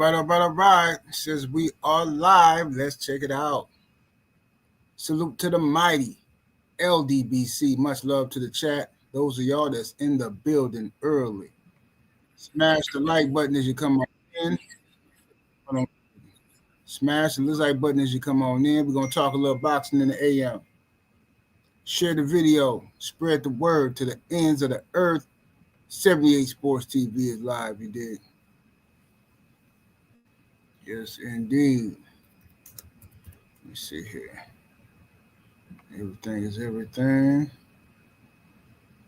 All right. Says we are live. Let's check it out. Salute to the mighty LDBC. Much love to the chat. Those of y'all that's in the building early. Smash the like button as you come on in. Hold on. Smash the like button as you come on in. We're going to talk a little boxing in the AM. Share the video. Spread the word to the ends of the earth. 78 Sports TV is live, you did. Yes, indeed. Let me see here. Everything is everything.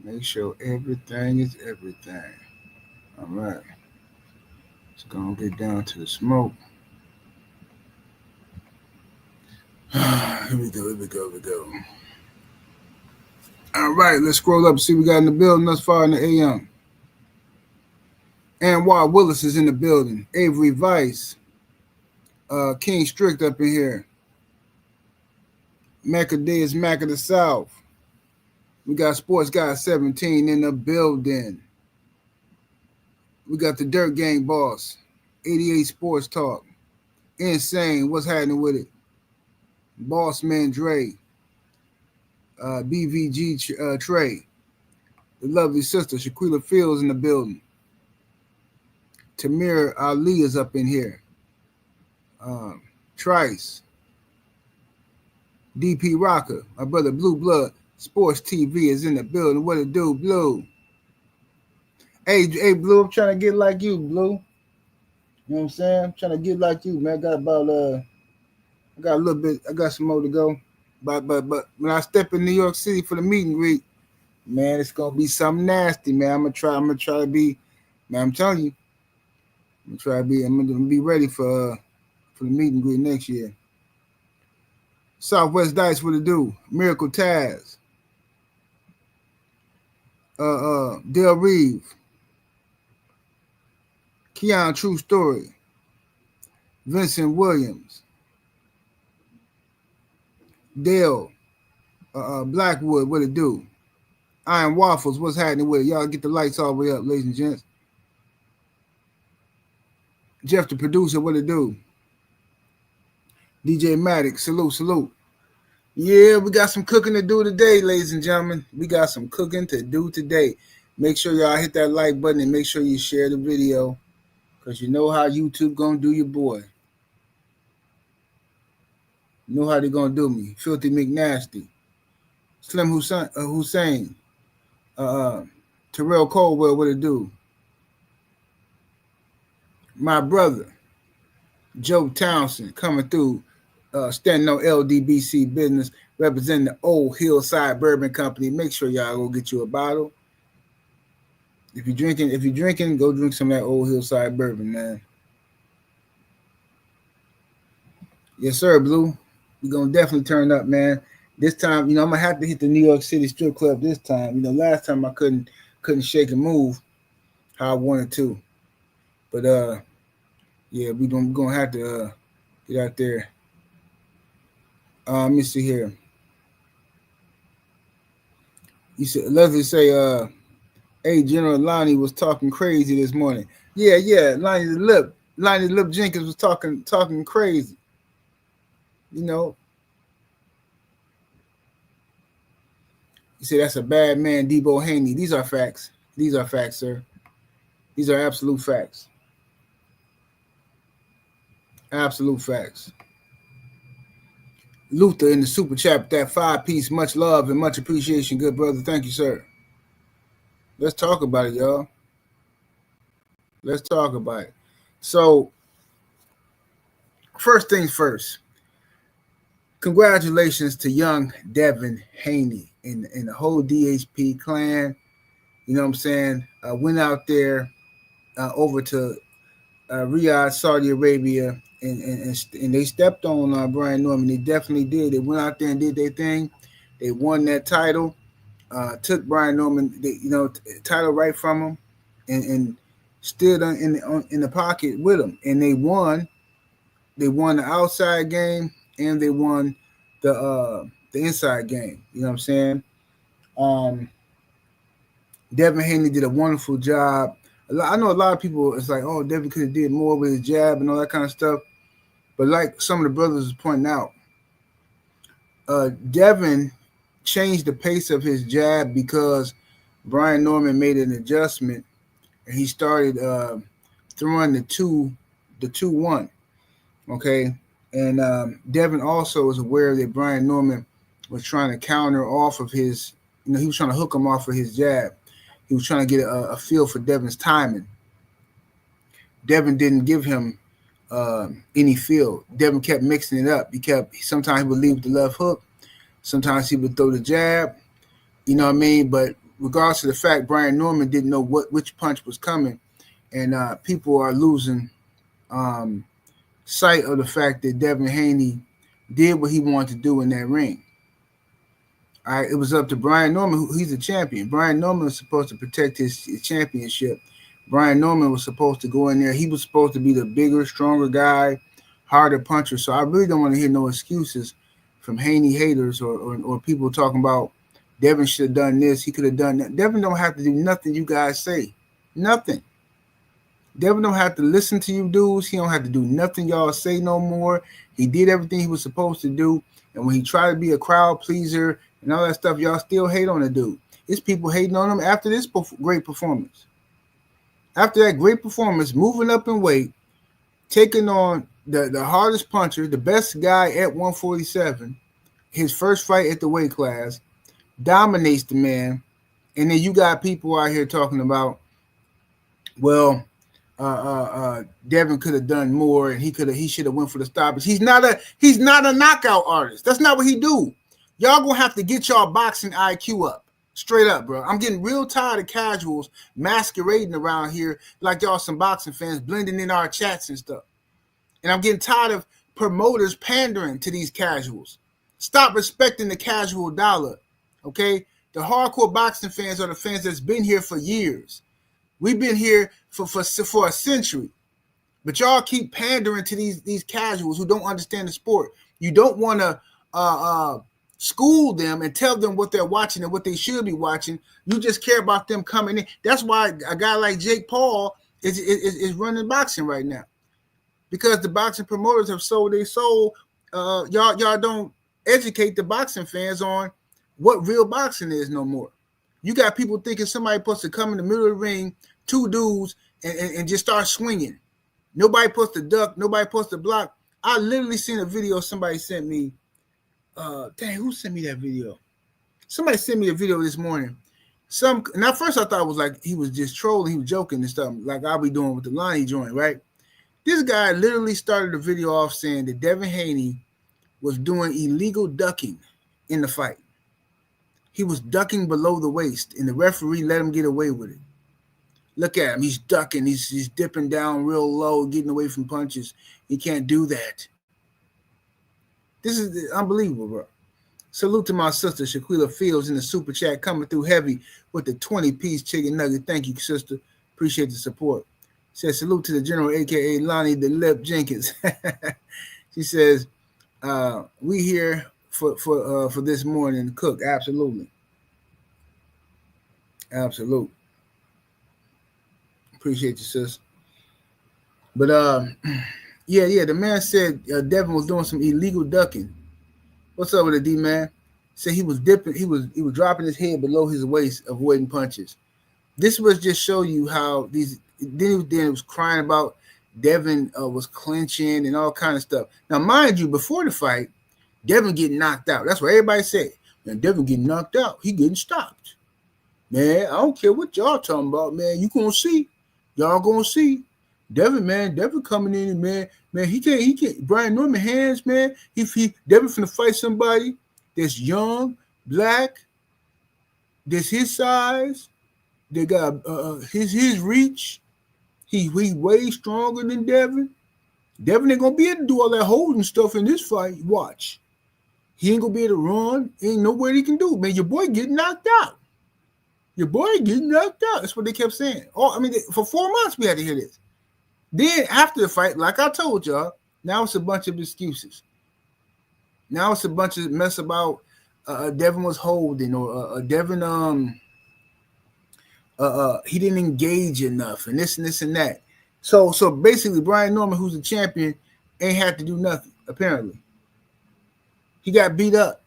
Make sure everything is everything. All right. Let's go and get down to the smoke. Here we go. All right, let's scroll up and see what we got in the building thus far in the AM. Anwar Willis is in the building. Avery Vice. King Strict up in here. Mecca D is Mac of the South. We got Sports Guy 17 in the building. We got the Dirt Gang boss. 88 Sports Talk. Insane. What's happening with it? Boss Man Dre. BVG Trey. The lovely sister Shaquilla Fields in the building. Tamir Ali is up in here. Trice. DP Rocker. My brother Blue Blood. Sports TV is in the building. What it do, Blue? Hey, Blue, I'm trying to get like you, Blue. You know what I'm saying? I'm trying to get like you, man. I got a little bit, I got some more to go. But when I step in New York City for the meet and greet, man, it's gonna be something nasty, man. I'm gonna try to be, man, I'm telling you, I'm gonna be ready for the meet and greet next year. Southwest Dice, what it do? Miracle Taz. Del Reeve. Keon True Story. Vincent Williams. Dale. Blackwood, what it do? Iron Waffles, what's happening with it? Y'all get the lights all the way up, ladies and gents. Jeff the producer, what it do? DJ Maddox, salute. Yeah, we got some cooking to do today, ladies and gentlemen. We got some cooking to do today. Make sure y'all hit that like button and make sure you share the video, because you know how YouTube gonna do your boy. You know how they gonna do me. Filthy McNasty. Slim Hussein. Terrell Colwell, what it do? My brother, Joe Townsend, coming through, standing on LDBC business, representing the Old Hillside Bourbon Company. Make sure y'all go get you a bottle. If you're drinking, go drink some of that Old Hillside Bourbon, man. Yes, sir, Blue. We're gonna definitely turn up, man. This time, I'm gonna have to hit the New York City strip club this time. Last time I couldn't shake and move how I wanted to. But yeah, we're gonna have to get out there. Let me see here. You said Leslie say, hey, General Lonnie was talking crazy this morning. Yeah, Lonnie Lip Jenkins was talking crazy. You say that's a bad man, Debo Haney. These are facts. These are facts, sir. These are absolute facts. Absolute facts. Luther in the super chat, that 5-piece, much love and much appreciation, good brother. Thank you, sir. Let's talk about it, y'all. Let's talk about it. So, first things first. Congratulations to young Devin Haney and the whole DHP clan. You know what I'm saying? Went out there over to Riyadh, Saudi Arabia, and they stepped on Brian Norman. They definitely did. They went out there and did their thing. They won that title. Took Brian Norman, title right from him, and stood in the pocket with him. And they won. They won the outside game and they won the inside game. You know what I'm saying? Devin Haney did a wonderful job I know a lot of people. It's like, oh, Devin could have did more with his jab and all that kind of stuff. But like some of the brothers was pointing out, Devin changed the pace of his jab because Brian Norman made an adjustment and he started throwing the 2-1. Okay, and Devin also was aware that Brian Norman was trying to counter off of his, he was trying to hook him off of his jab. He was trying to get a feel for Devin's timing. Devin didn't give him any feel. Devin kept mixing it up. Sometimes he would leave the left hook. Sometimes he would throw the jab. You know what I mean? But regardless of the fact, Brian Norman didn't know which punch was coming. And people are losing sight of the fact that Devin Haney did what he wanted to do in that ring. All right, it was up to Brian Norman. He's a champion. Brian Norman was supposed to protect his championship. Brian Norman was supposed to go in there. He was supposed to be the bigger, stronger guy, harder puncher. So I really don't want to hear no excuses from Haney haters or people talking about Devin should have done this. He could have done that. Devin don't have to do nothing you guys say. Nothing. Devin don't have to listen to you dudes. He don't have to do nothing y'all say no more. He did everything he was supposed to do. And when he tried to be a crowd pleaser and all that stuff, y'all still hate on the dude. It's people hating on him after this great performance. After that great performance, moving up in weight, taking on the hardest puncher, the best guy at 147, his first fight at the weight class, dominates the man. And then you got people out here talking about, well, Devin could have done more and he should have went for the stoppage. He's not a knockout artist. That's not what he do. Y'all gonna have to get y'all boxing IQ up. Straight up, bro. I'm getting real tired of casuals masquerading around here like y'all some boxing fans blending in our chats and stuff. And I'm getting tired of promoters pandering to these casuals. Stop respecting the casual dollar, okay? The hardcore boxing fans are the fans that's been here for years. We've been here for a century. But y'all keep pandering to these casuals who don't understand the sport. You don't want to school them and tell them what they're watching and what they should be watching. You just care about them coming in. That's why a guy like Jake Paul is running boxing right now, because the boxing promoters have sold their soul. Y'all don't educate the boxing fans on what real boxing is no more. You got people thinking somebody supposed to come in the middle of the ring, two dudes, and just start swinging. Nobody supposed to duck. Nobody supposed to block. I literally seen a video somebody sent me. Dang, who sent me that video? Somebody sent me a video this morning. And at first I thought it was like he was just trolling, he was joking and stuff, like I'll be doing with the Lonnie joint, right? This guy literally started the video off saying that Devin Haney was doing illegal ducking in the fight. He was ducking below the waist, and the referee let him get away with it. Look at him. He's ducking. He's dipping down real low, getting away from punches. He can't do that. This is unbelievable, bro. Salute to my sister, Shaquila Fields, in the super chat, coming through heavy with the 20-piece chicken nugget. Thank you, sister. Appreciate the support. Says salute to the general, a.k.a. Lonnie the Lip Jenkins. She says, we here for this morning to cook. Absolutely. Absolute. Appreciate you, sis. But yeah, the man said Devin was doing some illegal ducking. What's up with it, D-man? Said he was dipping, he was dropping his head below his waist, avoiding punches. This was just show you how these. Then it was crying about Devin was clinching and all kind of stuff. Now, mind you, before the fight, Devin getting knocked out. That's what everybody said. Man, Devin getting knocked out. He getting stopped. Man, I don't care what y'all talking about, man. You gonna see. Y'all gonna see. Devin coming in, man, he can't. Brian Norman hands, man. Devin finna fight somebody that's young, black, that's his size, they got his reach. He way stronger than Devin. Devin ain't gonna be able to do all that holding stuff in this fight. Watch. He ain't gonna be able to run. Ain't nowhere he can do. Man, your boy getting knocked out. Your boy getting knocked out. That's what they kept saying. Oh, I mean, for 4 months we had to hear this. Then after the fight, like I told y'all, now it's a bunch of excuses. Now it's a bunch of mess about Devin was holding or Devin he didn't engage enough, and this and that. So basically, Brian Norman, who's the champion, ain't had to do nothing. Apparently, he got beat up.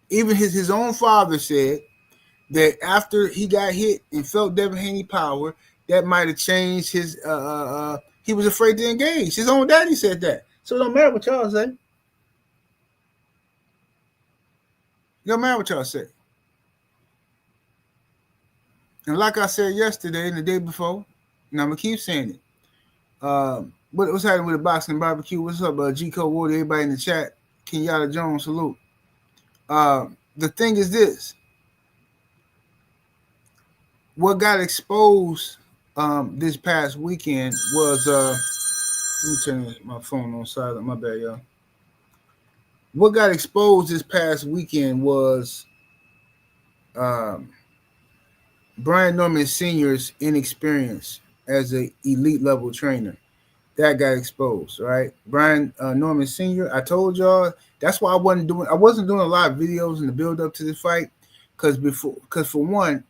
Even his own father said that after he got hit and felt Devin Haney power, that might have changed his. He was afraid to engage. His own daddy said that. So it don't matter what y'all say. It don't matter what y'all say. And like I said yesterday and the day before, and I'm gonna keep saying it. What's happening with the boxing barbecue? What's up, G Code Warrior? Everybody in the chat. Kenyatta Jones, salute. The thing is this. What got exposed this past weekend was let me turn my phone on silent. My bad, y'all. What got exposed this past weekend was Brian Norman Sr.'s inexperience as an elite level trainer. That got exposed, right? Brian Norman Sr., I told y'all, that's why I wasn't doing a lot of videos in the build up to this fight, because for one,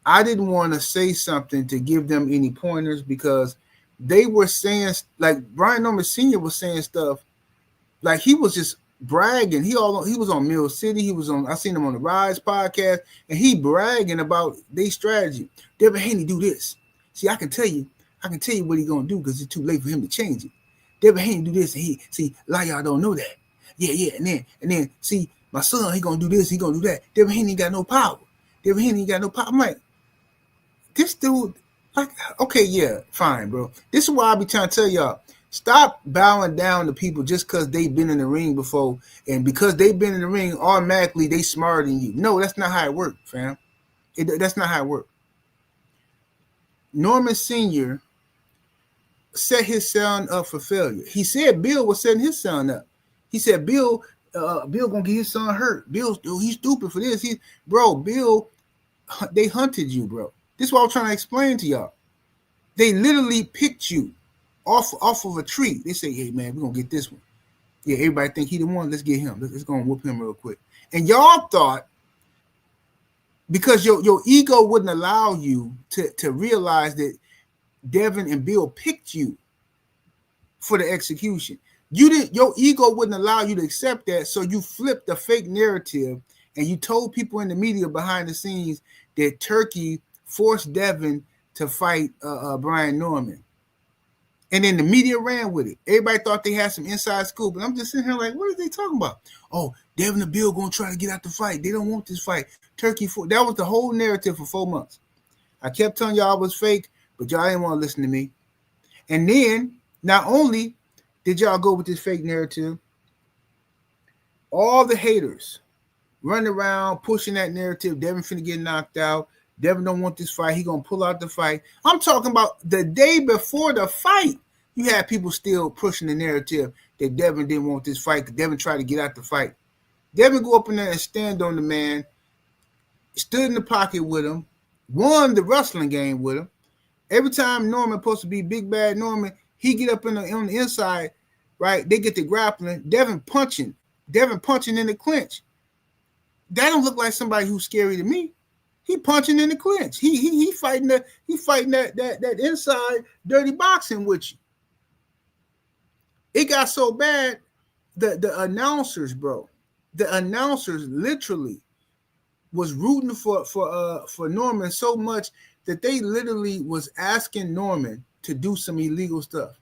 I didn't want to say something to give them any pointers, because they were saying, like, Brian Norman Sr. was saying stuff like he was just bragging. He was on Mill City. I seen him on the Rise podcast, and he bragging about their strategy. Devin Haney do this. See, I can tell you what he's gonna do, because it's too late for him to change it. Devin Haney do this, and a lot of y'all don't know that. Yeah, and then see, my son, he gonna do this, he gonna do that. Devin Haney ain't got no power. I'm like, this dude, like, okay, yeah, fine, bro. This is why I be trying to tell y'all, stop bowing down to people just because they've been in the ring before, and because they've been in the ring, automatically they smarter than you. No, that's not how it works, fam. That's not how it works. Norman Sr. set his son up for failure. He said Bill was setting his son up. He said Bill gonna get his son hurt. He's stupid for this. Bill, they hunted you, bro. This is what I'm trying to explain to y'all. They literally picked you off of a tree. They say, hey, man, we're going to get this one. Yeah, everybody think he the one. Let's get him. Let's go and whoop him real quick. And y'all thought, because your ego wouldn't allow you to realize that Devin and Bill picked you for the execution. Your ego wouldn't allow you to accept that, so you flipped the fake narrative, and you told people in the media behind the scenes that Turkey forced Devin to fight Brian Norman. And then the media ran with it. Everybody thought they had some inside scoop. And I'm just sitting here like, what are they talking about? Oh, Devin and Bill going to try to get out the fight. They don't want this fight. That was the whole narrative for 4 months. I kept telling y'all it was fake, but y'all didn't want to listen to me. And then, not only did y'all go with this fake narrative, all the haters running around pushing that narrative, Devin finna get knocked out. Devin don't want this fight. He going to pull out the fight. I'm talking about the day before the fight. You had people still pushing the narrative that Devin didn't want this fight, because Devin tried to get out the fight. Devin go up in there and stand on the man, stood in the pocket with him, won the wrestling game with him. Every time Norman supposed to be big bad Norman, he get up on the inside, right? They get the grappling. Devin punching in the clinch. That don't look like somebody who's scary to me. He punching in the clinch. He fighting that inside dirty boxing with you. It got so bad, the announcers, bro. The announcers literally was rooting for Norman so much that they literally was asking Norman to do some illegal stuff.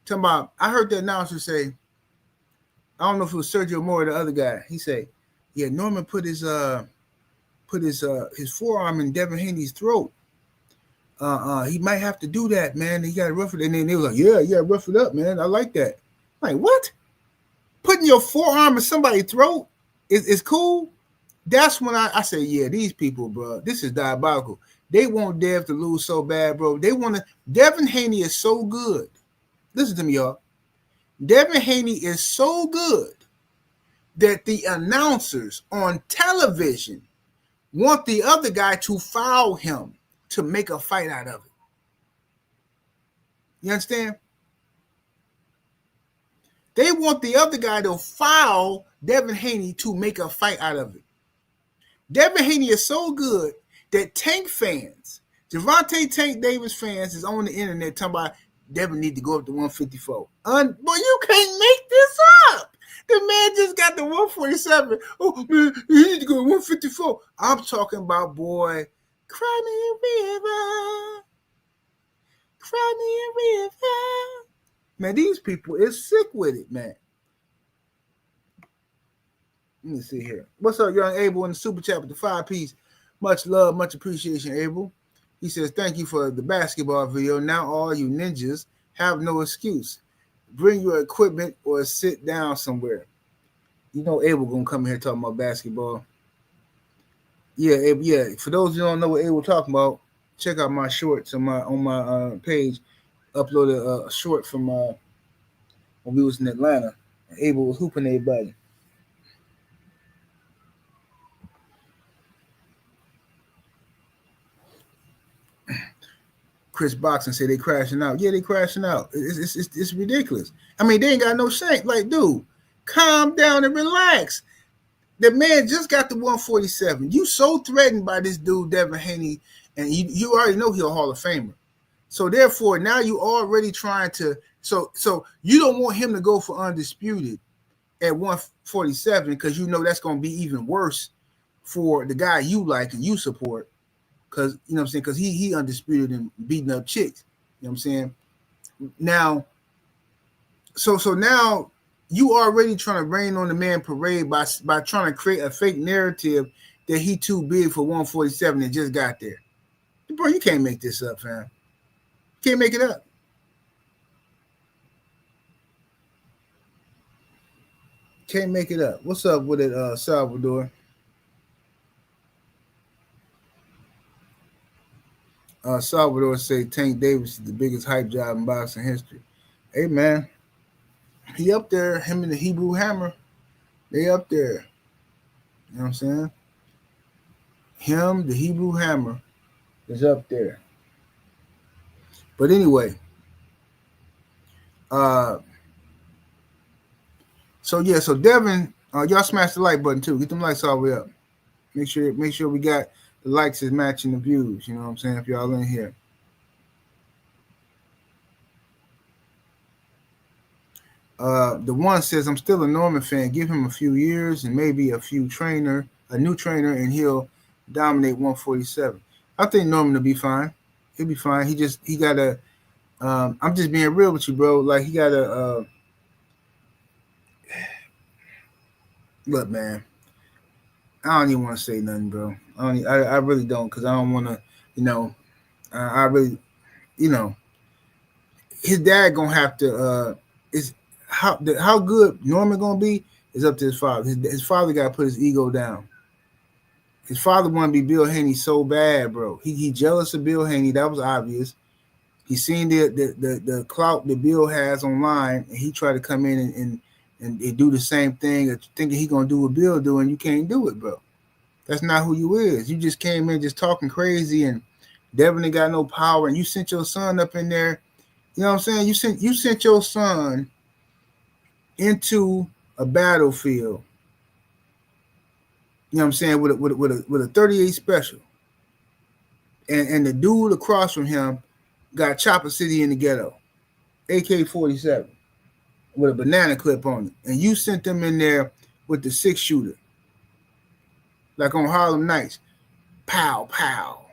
Talking about, I heard the announcer say, I don't know if it was Sergio Moore or the other guy. He said, yeah, Norman put his forearm in Devin Haney's throat. He might have to do that, man. He got to rough it. And then they were like, yeah, rough it up, man. I like that. I'm like, what? Putting your forearm in somebody's throat is cool? That's when I say, yeah, these people, bro, this is diabolical. They want Dev to lose so bad, bro. Devin Haney is so good. Listen to me, y'all. Devin Haney is so good that the announcers on television want the other guy to foul him to make a fight out of it. You understand? They want the other guy to foul Devin Haney to make a fight out of it. Devin Haney is so good that Tank fans, Gervonta Tank Davis fans, is on the internet talking about Devin need to go up to 154. Boy, you can't make this up. The man just got the 147. Oh man, he need to go to 154. I'm talking about, boy, cry me a river. Cry me a river. Man, these people is sick with it, man. Let me see here. What's up, young Abel in the super chat with the 5-piece? Much love, much appreciation, Abel. He says, thank you for the basketball video. Now all you ninjas have no excuse. Bring your equipment or sit down somewhere. You know Abel gonna come here talking about basketball. Yeah, Abel, yeah. For those who don't know what Abel talking about, check out my shorts on my page. Uploaded a short from when we was in Atlanta. Abel was hooping everybody. Chris Boxing said they crashing out. Yeah, they crashing out. It's ridiculous. I mean, they ain't got no shame. Like, dude, calm down and relax. The man just got the 147. You so threatened by this dude, Devin Haney, and you already know he's a Hall of Famer. So therefore, now you already trying to. So you don't want him to go for undisputed at 147 because you know that's going to be even worse for the guy you like and you support. Because, you know what I'm saying? Because he undisputed and beating up chicks. You know what I'm saying? Now, so now you already trying to rain on the man parade by trying to create a fake narrative that he too big for 147 and just got there. Bro, you can't make this up, fam. Can't make it up. Can't make it up. What's up with it, Salvador? Salvador say Tank Davis is the biggest hype job in boxing history. Hey, man. He up there. Him and the Hebrew Hammer. They up there. You know what I'm saying? Him, the Hebrew Hammer, is up there. But anyway. So Devin, y'all smash the like button too. Get them likes all the way up. Make sure we got the likes is matching the views. You know what I'm saying? If y'all in here. The one says, I'm still a Norman fan. Give him a few years and maybe a new trainer, and he'll dominate 147. I think Norman will be fine. He'll be fine. He got to, I'm just being real with you, bro. Like, he got to, look, man, I don't even want to say nothing, bro. I really don't, because I don't want to, I really, his dad going to have to, how good Norman gonna be is up to his father. His father got to put his ego down. His father want to be Bill Haney so bad, bro. He jealous of Bill Haney. That was obvious. He seen the clout that Bill has online, and he tried to come in and do the same thing, thinking he gonna do what Bill do, and you can't do it, bro. That's not who you is. You just came in just talking crazy, and Devin ain't got no power, and you sent your son up in there. You know what I'm saying? You sent your son into a battlefield, you know what I'm saying, with a 38 special, and the dude across from him got Chopper City in the ghetto, AK-47 with a banana clip on it, and you sent them in there with the 6-shooter, like on Harlem Nights, pow pow.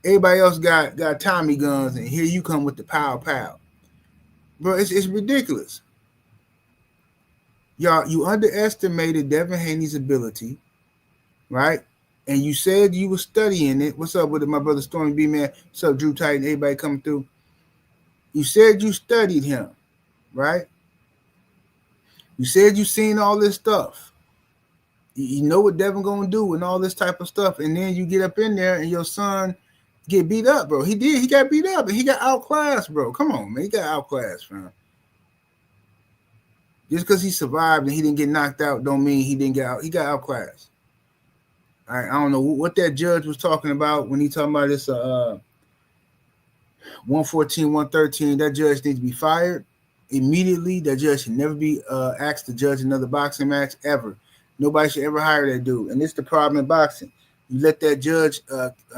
Everybody else got Tommy guns, and here you come with the pow pow, bro. It's ridiculous. Y'all, you underestimated Devin Haney's ability, right? And you said you were studying it. What's up with it, my brother Stormy B, man? What's up, Drew Titan? Everybody coming through. You said you studied him, right? You said you seen all this stuff. You know what Devin gonna do and all this type of stuff. And then you get up in there and your son get beat up, bro. He did. He got beat up and he got outclassed, bro. Come on, man. He got outclassed, fam. Just because he survived and he didn't get knocked out don't mean he didn't get out. He got outclassed. All right, I don't know what that judge was talking about when he talking about this 114, 113. That judge needs to be fired immediately. That judge should never be asked to judge another boxing match ever. Nobody should ever hire that dude. And this is the problem in boxing. You let that judge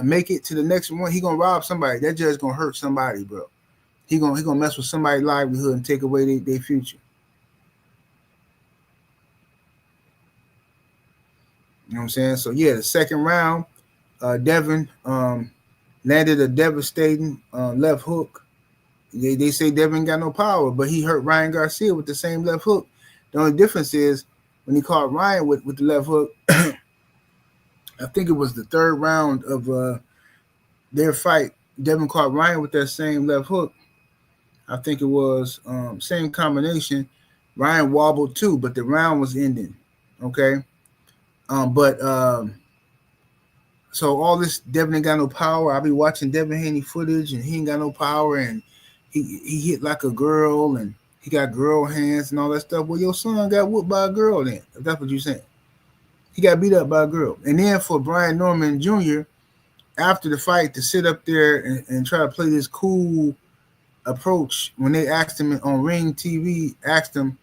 make it to the next one, he gonna rob somebody. That judge gonna hurt somebody, bro. He gonna mess with somebody's livelihood and take away their future. You know what I'm saying? So yeah, the second round, Devin landed a devastating left hook. They say Devin got no power, but he hurt Ryan Garcia with the same left hook. The only difference is when he caught Ryan with the left hook, I think it was the third round of their fight. Devin caught Ryan with that same left hook. I think it was same combination. Ryan wobbled too, but the round was ending. Okay. But so all this Devin ain't got no power. I be watching Devin Haney footage and he ain't got no power and he hit like a girl and he got girl hands and all that stuff. Well, your son got whooped by a girl then, if that's what you're saying. He got beat up by a girl. And then for Brian Norman Jr., after the fight, to sit up there and try to play this cool approach when they asked him on Ring TV, asked him,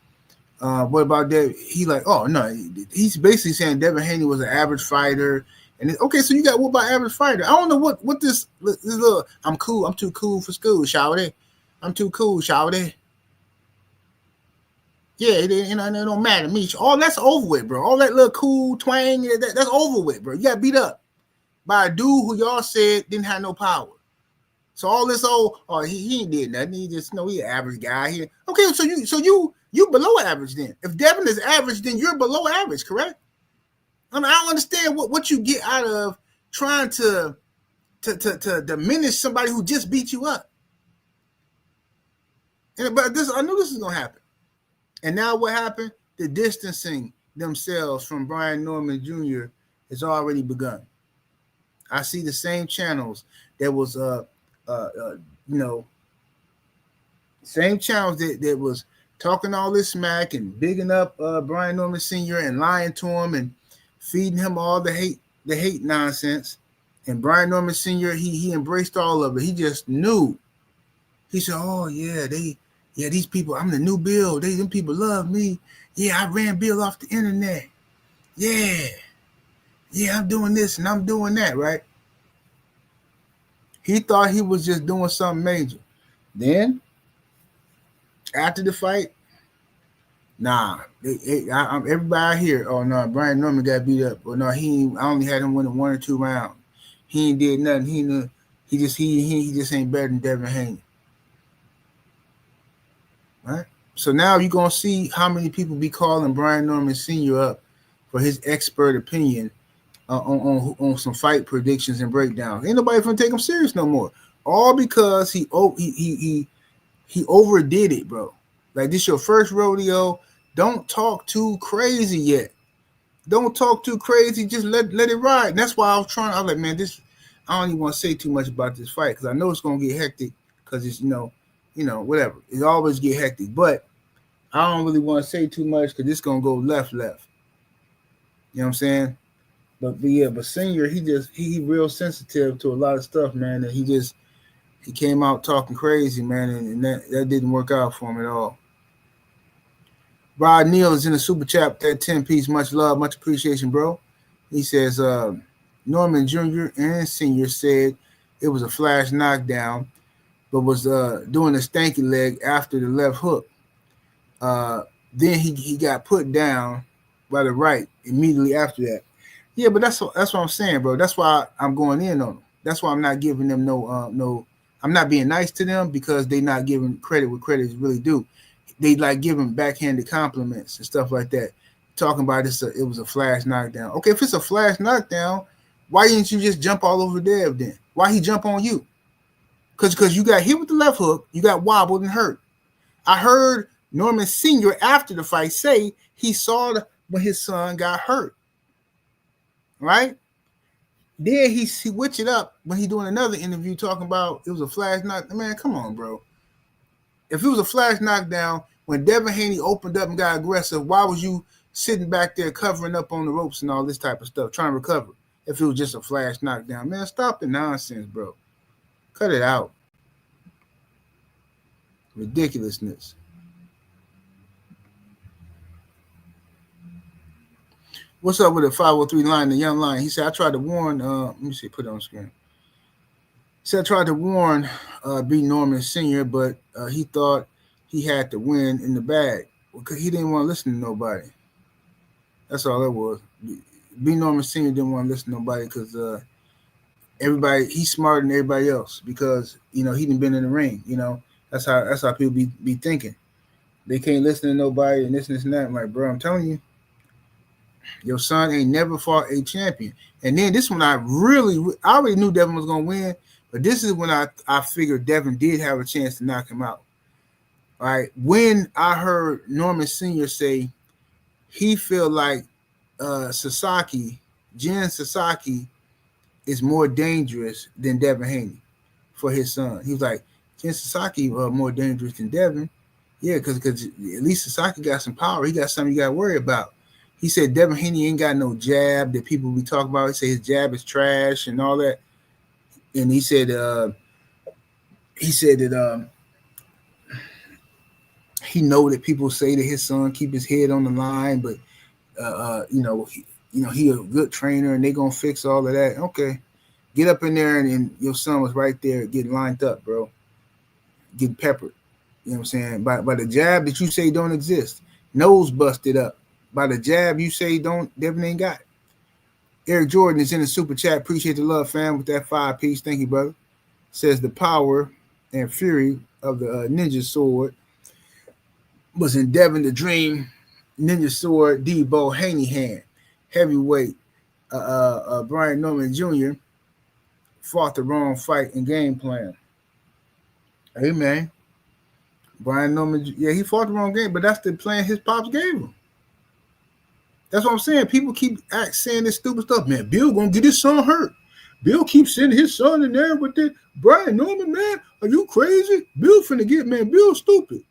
what about that? He like, oh no, he's basically saying Devin Haney was an average fighter. And okay, so you got whooped by average fighter. I don't know what this little. I'm cool. I'm too cool for school, shawty. I'm too cool, shawty. Yeah, it don't matter to me. All that's over with, bro. All that little cool twang, that's over with, bro. You got beat up by a dude who y'all said didn't have no power. So all this he ain't did nothing. He just he an average guy here. Okay, so you below average then. If Devin is average, then you're below average, correct? I mean, I don't understand what you get out of trying to diminish somebody who just beat you up. But I knew this was gonna happen. And now what happened? The distancing themselves from Brian Norman Jr. has already begun. I see the same channels that was same channels that was talking all this smack and bigging up Brian Norman Sr. and lying to him and feeding him all the hate nonsense. And Brian Norman Sr. he embraced all of it. He just knew. He said, "Oh yeah, these people. I'm the new Bill. Them people love me. Yeah, I ran Bill off the internet. Yeah, I'm doing this and I'm doing that. Right." He thought he was just doing something major. Then, after the fight, everybody here. Oh no, Brian Norman got beat up. Or no, I only had him winning 1 or 2 rounds. He ain't did nothing. He just ain't better than Devin Haney. Right. So now you're gonna see how many people be calling Brian Norman Sr. up for his expert opinion on some fight predictions and breakdowns. Ain't nobody gonna take him serious no more. All because he overdid it, bro. Like, this your first rodeo. Don't talk too crazy yet. Don't talk too crazy. Just let it ride. And that's why I was like, man, I don't even want to say too much about this fight because I know it's gonna get hectic because it's whatever. It always get hectic, but I don't really want to say too much because it's gonna go left. You know what I'm saying? But Senior, he real sensitive to a lot of stuff, man. And he came out talking crazy, man, and that didn't work out for him at all. Rod Neal is in the super chat, that 10-piece. Much love, much appreciation, bro. He says Norman Jr. and Senior said it was a flash knockdown, but was doing a stanky leg after the left hook. Then he got put down by the right immediately after that. Yeah, but that's what I'm saying, bro. That's why I'm going in on them. That's why I'm not giving them no. I'm not being nice to them because they not giving credit what credit is really due. They like giving backhanded compliments and stuff like that. Talking about this, it was a flash knockdown. Okay, if it's a flash knockdown, why didn't you just jump all over Dev then? Why he jump on you? Because you got hit with the left hook, you got wobbled and hurt. I heard Norman Sr. after the fight say he saw when his son got hurt. Right? Then he switched it up when he doing another interview talking about it was a flash knockdown. Man, come on, bro. If it was a flash knockdown, when Devin Haney opened up and got aggressive, why was you sitting back there covering up on the ropes and all this type of stuff, trying to recover? If it was just a flash knockdown, man, stop the nonsense, bro. Cut it out. Ridiculousness. What's up with the 503 line, the young lion? He said, I tried to warn, let me see, put it on screen. He said, I tried to warn B. Norman Sr., but he thought he had to win in the bag because he didn't want to listen to nobody. That's all it was. B. Norman Sr. didn't want to listen to nobody because everybody, he's smarter than everybody else because, he done been in the ring, That's how people be thinking. They can't listen to nobody and this and that. I'm like, bro, I'm telling you, your son ain't never fought a champion. And then this one, I already knew Devin was going to win, but this is when I figured Devin did have a chance to knock him out. All right. When I heard Norman Sr. say he felt like Jen Sasaki is more dangerous than Devin Haney for his son. He was like, Jen Sasaki more dangerous than Devin. Yeah, because at least Sasaki got some power. He got something you got to worry about. He said Devin Haney ain't got no jab that people be talking about. He said his jab is trash and all that. And he said that he know that people say that his son keep his head on the line, but he a good trainer and they gonna fix all of that. Okay, get up in there and your son was right there getting lined up, bro, getting peppered. You know what I'm saying? By the jab that you say don't exist, nose busted up. By the jab you say Devin ain't got. Eric Jordan is in the super chat. Appreciate the love, fam, with that 5-piece. Thank you, brother. Says the power and fury of the ninja sword was in Devin the Dream Ninja Sword Debo Haney hand. Heavyweight Brian Norman Jr. fought the wrong fight and game plan. Hey, man. Brian Norman, yeah, he fought the wrong game, but that's the plan his pops gave him. That's what I'm saying. People keep saying this stupid stuff. Man, Bill gonna get his son hurt. Bill keeps sending his son in there with that. Brian Norman, man, are you crazy? Bill finna get, man, Bill stupid.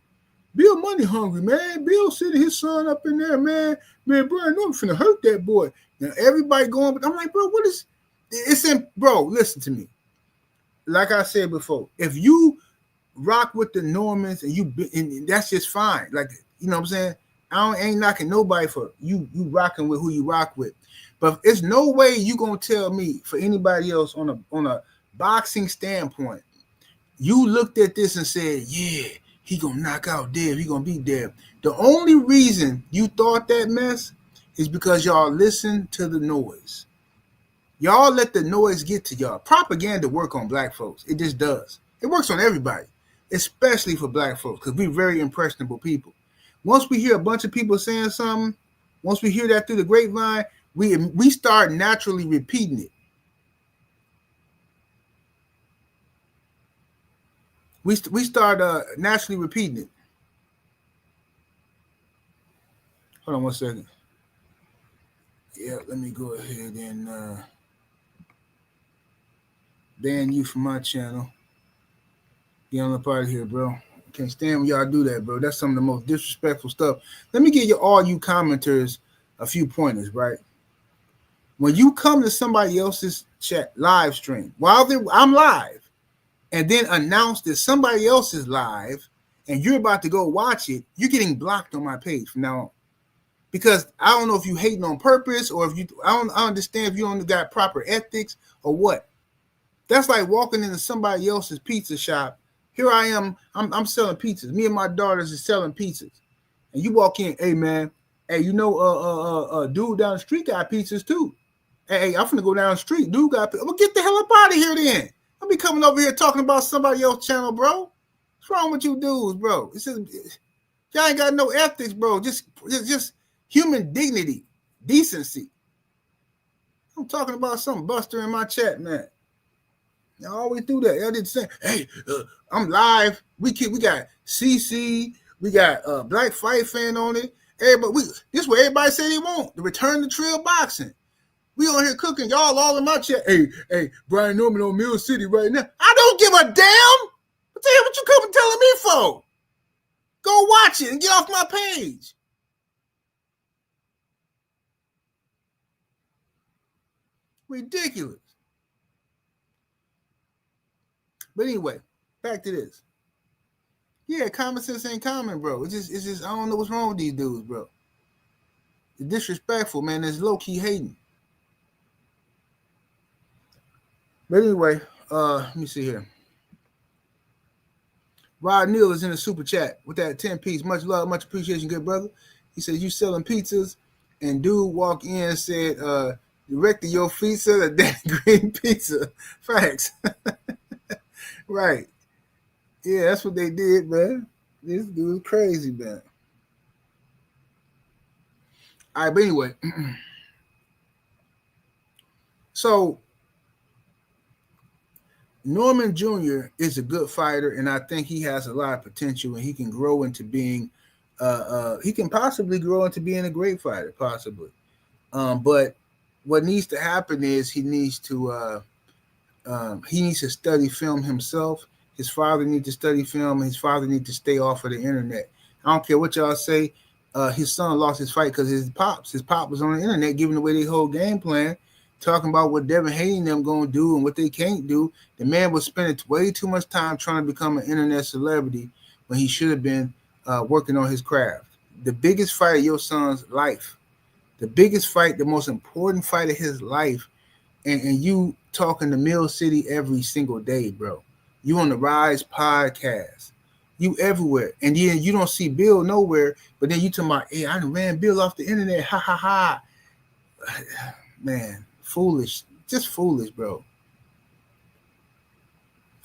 Bill money hungry, man. Bill sending his son up in there, man. Man, Brian Norman finna hurt that boy. Now everybody going, but I'm like, bro, what is, it's in, bro, listen to me. Like I said before, if you rock with the Normans and that's just fine. Like, you know what I'm saying? I ain't knocking nobody for you rocking with who you rock with. But it's no way you gonna tell me for anybody else on a boxing standpoint, you looked at this and said, yeah, he gonna knock out Dev, he gonna beat Dev. The only reason you thought that mess is because y'all listened to the noise. Y'all let the noise get to y'all. Propaganda work on black folks. It just does. It works on everybody, especially for black folks, because we're very impressionable people. Once we hear a bunch of people saying something, once we hear that through the grapevine, we start naturally repeating it. We start naturally repeating it. Hold on one second. Yeah, let me go ahead and ban you from my channel. Get on up out of here, bro. Can't stand when y'all do that, bro. That's some of the most disrespectful stuff. Let me give all you commenters a few pointers, right? When you come to somebody else's chat live stream while I'm live, and then announce that somebody else is live, and you're about to go watch it, you're getting blocked on my page from now on. Because I don't know if you hating on purpose or if I understand if you don't got proper ethics or what. That's like walking into somebody else's pizza shop. Here I am, I'm selling pizzas. Me and my daughters is selling pizzas. And you walk in, hey man, hey, dude down the street got pizzas too. Hey, I'm finna go down the street. Dude got pizzas. Well, get the hell up out of here then. I'll be coming over here talking about somebody else's channel, bro. What's wrong with you dudes, bro? It's just, y'all ain't got no ethics, bro. Just human dignity, decency. I'm talking about some buster in my chat, man. I always do that. Y'all didn't say, hey, I'm live. We got CC. We got Black Fight Fan on it. Everybody, this is what everybody say they want. The return to trail boxing. We on here cooking. Y'all all in my chat. Hey, Brian Norman on Mill City right now. I don't give a damn. What the hell what you coming telling me for? Go watch it and get off my page. Ridiculous. But anyway, back to this. Yeah, common sense ain't common, bro. It's just I don't know what's wrong with these dudes, bro. It's disrespectful, man. It's low-key hating. But anyway, let me see here. Rod Neal is in the super chat with that 10-piece. Much love, much appreciation, good brother. He says, you selling pizzas? And dude walked in and said, directed your pizza to that green pizza. Facts. Right. Yeah, that's what they did, man. This dude crazy, man. All right, but anyway. So, Norman Jr. is a good fighter, and I think he has a lot of potential, and he can grow into being, he can possibly grow into being a great fighter, possibly. But what needs to happen is he needs to study film himself. His father needs to study film, and his father needs to stay off of the internet. I don't care what y'all say. His son lost his fight because his pop was on the internet giving away their whole game plan, talking about what Devin Haney and them going to do and what they can't do. The man was spending way too much time trying to become an internet celebrity when he should have been working on his craft. The biggest fight of your son's life, the biggest fight, the most important fight of his life, and you talking to Mill City every single day, bro. You on the Rise podcast. You everywhere. And then you don't see Bill nowhere, but then you talking about, hey, I ran Bill off the internet. Ha, ha, ha. Man, foolish. Just foolish, bro.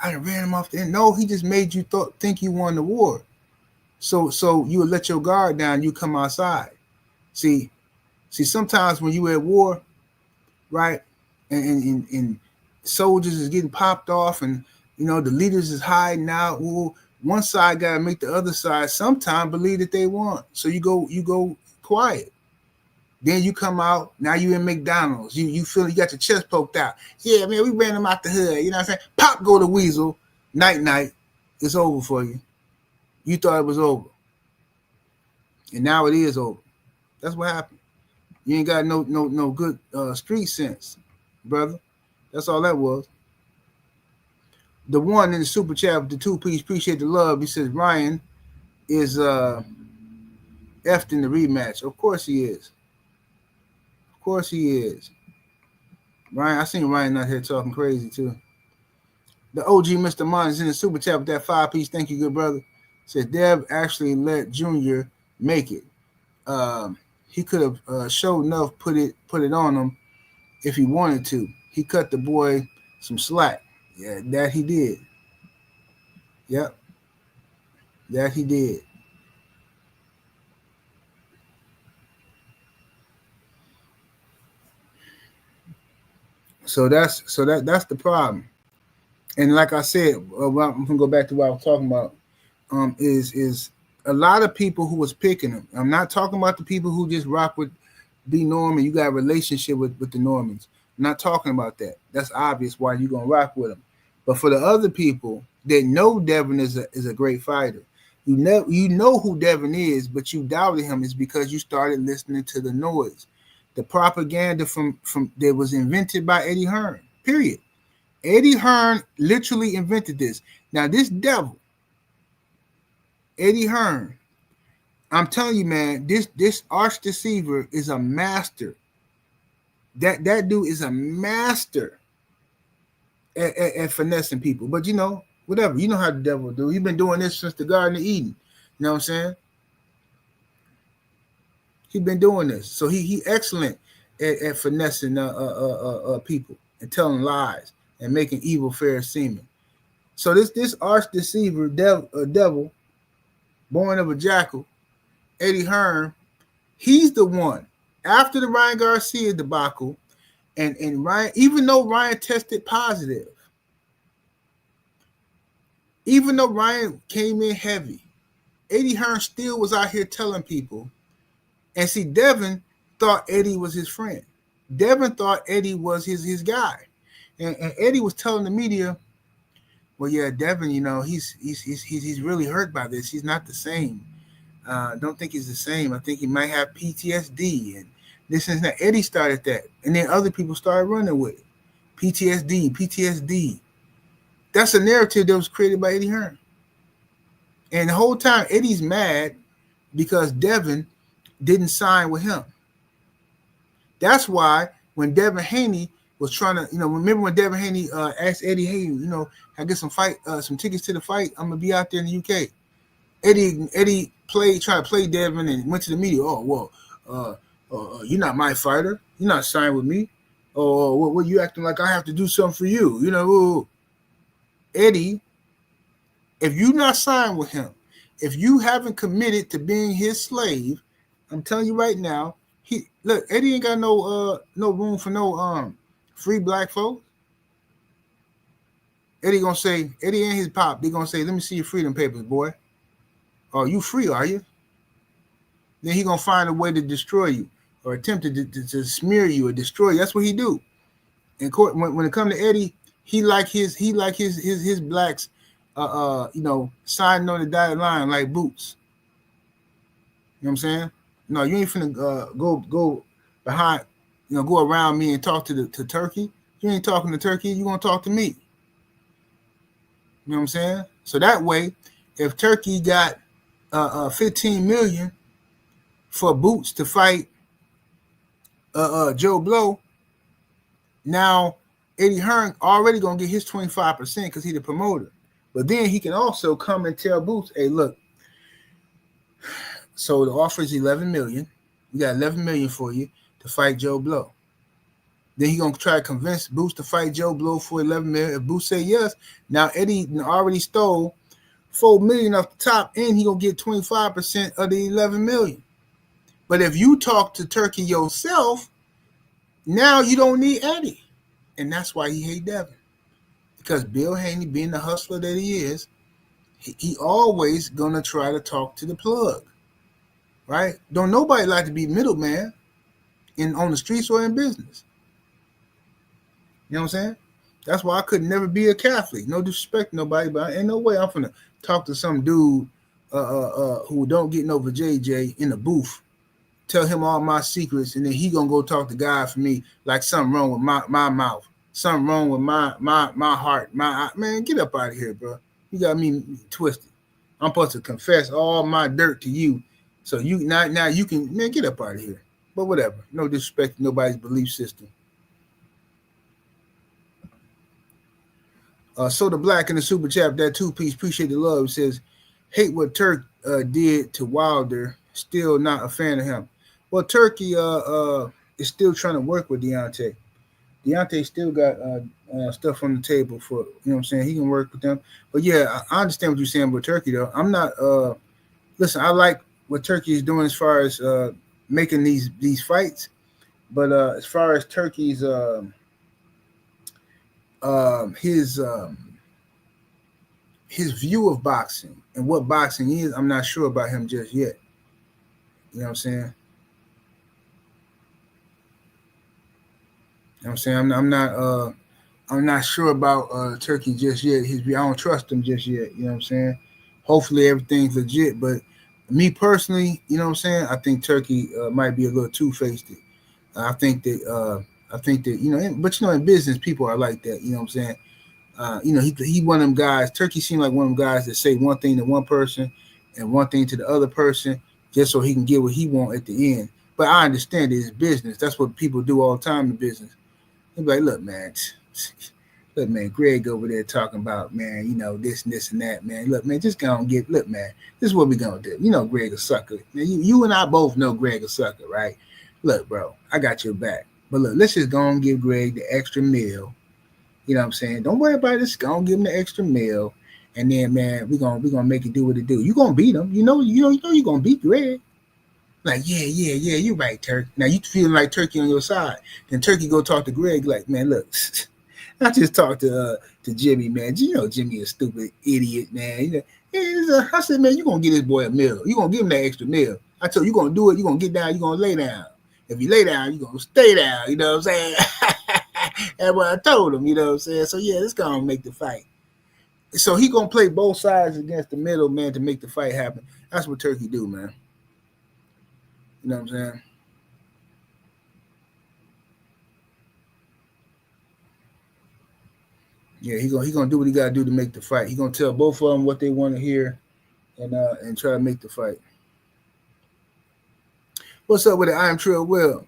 I ran him off the internet. No, he just made you think you won the war. So you would let your guard down, you come outside. See, sometimes when you at war, right, and soldiers is getting popped off, and the leaders is hiding out. Well, one side got to make the other side sometimes believe that they won. So you go quiet. Then you come out. Now you in McDonald's. You feel you got your chest poked out. Yeah, man, we ran them out the hood. You know what I'm saying? Pop, go to Weasel. Night. It's over for you. You thought it was over, and now it is over. That's what happened. You ain't got no good street sense, brother. That's all that was. The one in the super chat with the 2-piece, appreciate the love. He says Ryan is effed in the rematch. Of course he is. Of course he is. Ryan, I seen Ryan out here talking crazy too. The OG Mr. Mon is in the super chat with that 5-piece. Thank you, good brother. Says Dev actually let Junior make it. He could have showed enough, put it on him if he wanted to. He cut the boy some slack. Yeah, that he did. Yep. That he did. So that's the problem. And like I said, I'm gonna go back to what I was talking about. Is a lot of people who was picking him. I'm not talking about the people who just rock with B Norman. You got a relationship with the Normans. I'm not talking about that. That's obvious why you're gonna rock with him. But for the other people that know Devin is a great fighter, you know who Devin is, but you doubted him is because you started listening to the noise, the propaganda from that was invented by Eddie Hearn. Period. Eddie Hearn literally invented this. Now this devil, Eddie Hearn, I'm telling you, man, this arch deceiver is a master. That dude is a master at finessing people. But whatever. You know how the devil do. He's been doing this since the Garden of Eden. You know what I'm saying? He's been doing this. So he excellent at finessing people and telling lies and making evil fair seeming. So this arch deceiver devil, born of a jackal, Eddie Hearn, he's the one after the Ryan Garcia debacle, and Ryan, even though Ryan tested positive, even though Ryan came in heavy, Eddie Hearn still was out here telling people. And see, Devin thought Eddie was his friend. Devin thought Eddie was his guy, and Eddie was telling the media, well, yeah, Devin, he's really hurt by this. He's not the same. Don't think he's the same. I think he might have PTSD and this and that. Eddie started that, and then other people started running with it. PTSD. That's a narrative that was created by Eddie Hearn. And the whole time, Eddie's mad because Devin didn't sign with him. That's why when Devin Haney was trying to, remember when Devin Haney asked Eddie, hey, I get some tickets to the fight. I'm gonna be out there in the UK. Eddie tried to play Devin and went to the media. Oh well, you're not my fighter. You're not signed with me. Oh, what you acting like I have to do something for you? Eddie, if you're not signed with him, if you haven't committed to being his slave, I'm telling you right now, Eddie ain't got no room for no free black folks. Eddie and his pop, they gonna say, let me see your freedom papers, boy. Oh, you free, are you? Then he gonna find a way to destroy you or attempt to smear you or destroy you. That's what he do. In court, when it comes to Eddie, he like his blacks, signing on the dotted line like boots. You know what I'm saying? No, you ain't finna go behind, go around me and talk to Turkey. You ain't talking to Turkey. You gonna talk to me. You know what I'm saying? So that way, if Turkey got 15 million for Boots to fight Joe Blow, now Eddie Hearn already gonna get his 25% because he's the promoter. But then he can also come and tell Boots, hey, look, so the offer is 11 million. We got 11 million for you to fight Joe Blow. Then he gonna try to convince Boots to fight Joe Blow for 11 million. If Boots say yes, now Eddie already stole 4 million off the top, and he gonna get 25% of the 11 million. But if you talk to Turkey yourself, now you don't need Eddie. And that's why he hate Devin. Because Bill Haney, being the hustler that he is, he always gonna try to talk to the plug. Right? Don't nobody like to be middleman on the streets or in business. You know what I'm saying? That's why I could never be a Catholic. No disrespect to nobody, but ain't no way I'm finna talk to some dude who don't get no JJ in the booth, tell him all my secrets, and then he gonna go talk to God for me like something wrong with my mouth, something wrong with my heart, man, get up out of here, bro. You got me twisted. I'm supposed to confess all my dirt to you, so you now you can, man, get up out of here. But whatever, no disrespect to nobody's belief system. So the Black in the super chat, that 2-piece, appreciate the love. It says, hate what Turk did to Wilder. Still not a fan of him. Well, Turkey is still trying to work with Deontay. Deontay still got stuff on the table for, you know what I'm saying? He can work with them. But yeah, I understand what you're saying about Turkey, though. I'm not, listen, I like what Turkey is doing as far as making these fights. But as far as Turkey's his view of boxing and what boxing is, I'm not sure about him just yet. You know what I'm saying? You know what I'm saying? I'm not sure about Turkey just yet. His view, I don't trust him just yet. You know what I'm saying? Hopefully everything's legit, but me personally, you know what I'm saying? I think Turkey might be a little two-faced. I think that but in business people are like that. You know what I'm saying? He one of them guys. Turkey seemed like one of them guys that say one thing to one person and one thing to the other person just so he can get what he want at the end. But I understand it's business. That's what people do all the time in business. They're like, look, man, Greg over there talking about, man, this and this and that, man. Look, man, just go and look, man, this is what we're going to do. Greg a sucker. Now, you and I both know Greg a sucker, right? Look, bro, I got your back. But look, let's just go and give Greg the extra meal. You know what I'm saying? Don't worry about this. Go and give him the extra meal. And then, man, we're gonna make it do what it do. You're gonna beat him. You're gonna beat Greg. Like, yeah, you're right, Turkey. Now you feeling like Turkey on your side. Then Turkey go talk to Greg, like, man, look, I just talked to Jimmy, man. Jimmy a stupid idiot, man. I said, man, you're gonna give this boy a meal. You're gonna give him that extra meal. I told you, you're gonna do it, you're gonna get down, you're gonna lay down. If you lay down, you're gonna stay down, you know what I'm saying? That's what I told him, you know what I'm saying? So yeah, it's gonna make the fight. So he gonna play both sides against the middle, man, to make the fight happen. That's what Turkey do, man. You know what I'm saying? Yeah, he gonna do what he gotta do to make the fight. He gonna tell both of them what they want to hear, and try to make the fight. What's up with it? I am Trill Will.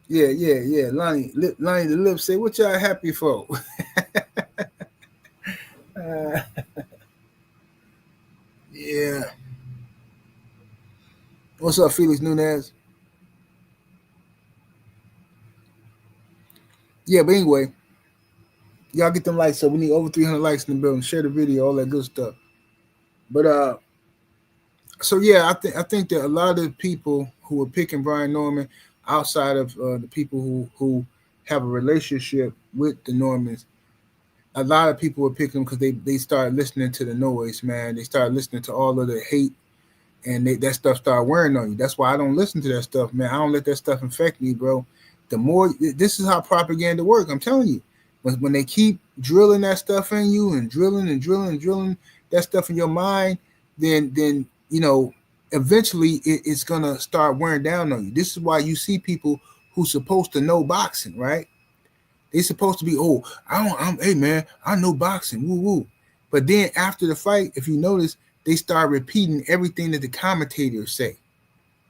Yeah. Lonnie the lip say, "What y'all happy for?" uh, yeah. What's up, Felix Nunez? Yeah, but anyway, y'all get them likes up. We need over 300 likes in the building. Share the video, all that good stuff. But so yeah, I think that a lot of the people who are picking Brian Norman, outside of the people who have a relationship with the Normans, a lot of people are picking them because they start listening to the noise, man. They start listening to all of the hate, and that stuff start wearing on you. That's why I don't listen to that stuff, man. I don't let that stuff infect me, bro. The more this is how propaganda works. I'm telling you, when they keep drilling that stuff in you and drilling that stuff in your mind, then eventually it's gonna start wearing down on you. This is why you see people who's supposed to know boxing, right? They supposed to be, oh, hey man, I know boxing, woo woo. But then after the fight, if you notice, they start repeating everything that the commentators say,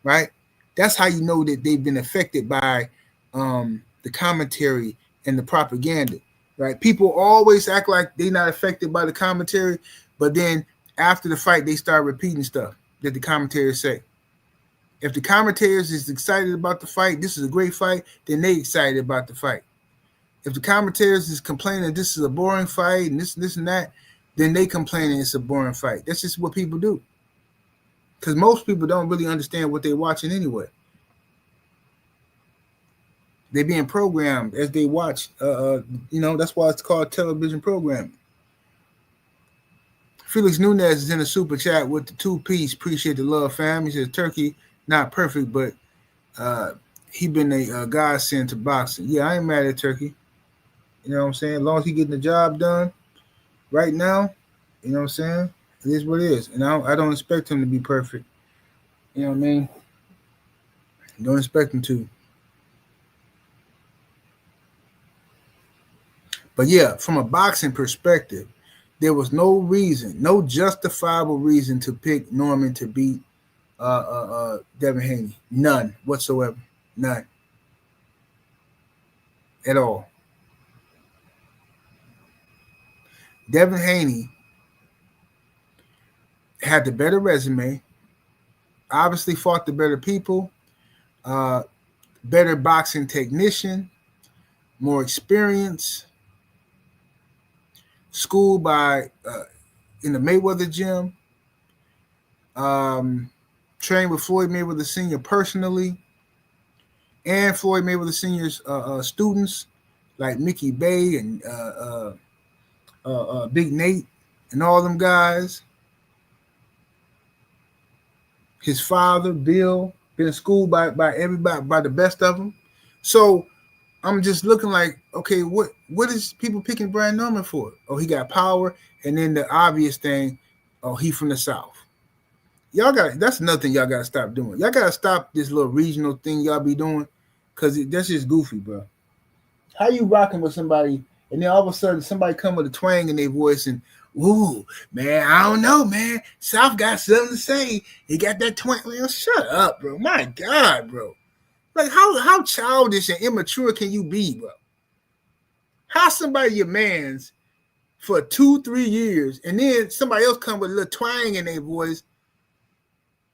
right? That's how you know that they've been affected by the commentary and the propaganda, right? People always act like they're not affected by the commentary, but then after the fight, they start repeating stuff that the commentators say. If the commentators is excited about the fight, this is a great fight, then they excited about the fight. If the commentators is complaining this is a boring fight and this and that, then they complaining it's a boring fight. That's just what people do. Because most people don't really understand what they're watching anyway. They're being programmed as they watch. That's why it's called television programming. Felix Nunez is in a super chat with the 2-piece. Appreciate the love, fam. He says Turkey not perfect, but he been a godsend to boxing. Yeah, I ain't mad at Turkey. You know what I'm saying? As long as he getting the job done right now, you know what I'm saying? It is what it is. And I don't expect him to be perfect. You know what I mean? Don't expect him to. But yeah, from a boxing perspective, there was no reason, no justifiable reason to pick Norman to beat Devin Haney. None whatsoever. None. At all. Devin Haney had the better resume, obviously fought the better people, better boxing technician, more experience, schooled by in the Mayweather gym, trained with Floyd Mayweather Sr. personally, and Floyd Mayweather Sr.'s students like Mickey Bay and Big Nate and all them guys. His father, Bill, been schooled by everybody, by the best of them. So I'm just looking like, okay, what is people picking Brian Norman for? Oh, he got power, and then the obvious thing, oh, he from the South. Y'all got that's another thing y'all gotta stop doing. Y'all gotta stop this little regional thing y'all be doing, cause that's just goofy, bro. How you rocking with somebody, and then all of a sudden somebody come with a twang in their voice and, ooh, man, I don't know, man. South got something to say. He got that twang. Man, shut up, bro. My God, bro. Like how childish and immature can you be, bro? How somebody your man's for 2-3 years, and then somebody else come with a little twang in their voice,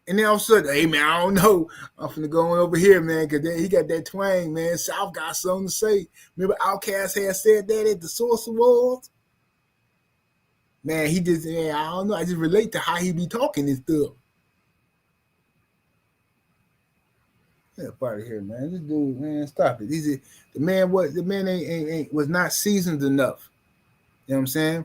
and then all of a sudden, hey man, I don't know. I'm finna go on over here, man, because he got that twang, man. South got something to say. Remember Outkast had said that at the Source Awards? Man, he just, man, I don't know. I just relate to how he be talking and stuff. Get up out of here, man. This dude, man, stop it. The man ain't was not seasoned enough. You know what I'm saying?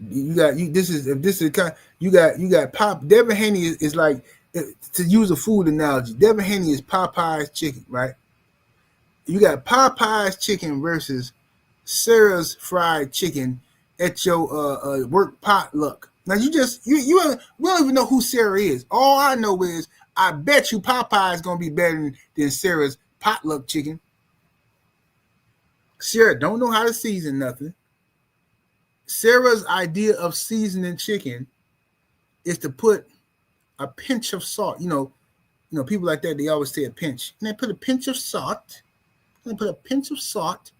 You got you. This is kind. You got Pop. Devin Haney is like, to use a food analogy. Devin Haney is Popeye's chicken, right? You got Popeye's chicken versus Sarah's fried chicken at your work potluck. Now you we don't even know who Sarah is. All I know is I bet you Popeye is gonna be better than Sarah's potluck chicken. Sarah don't know how to season nothing. Sarah's idea of seasoning chicken is to put a pinch of salt, You know, people like that, they always say a pinch. And they put a pinch of salt. And they put a pinch of salt.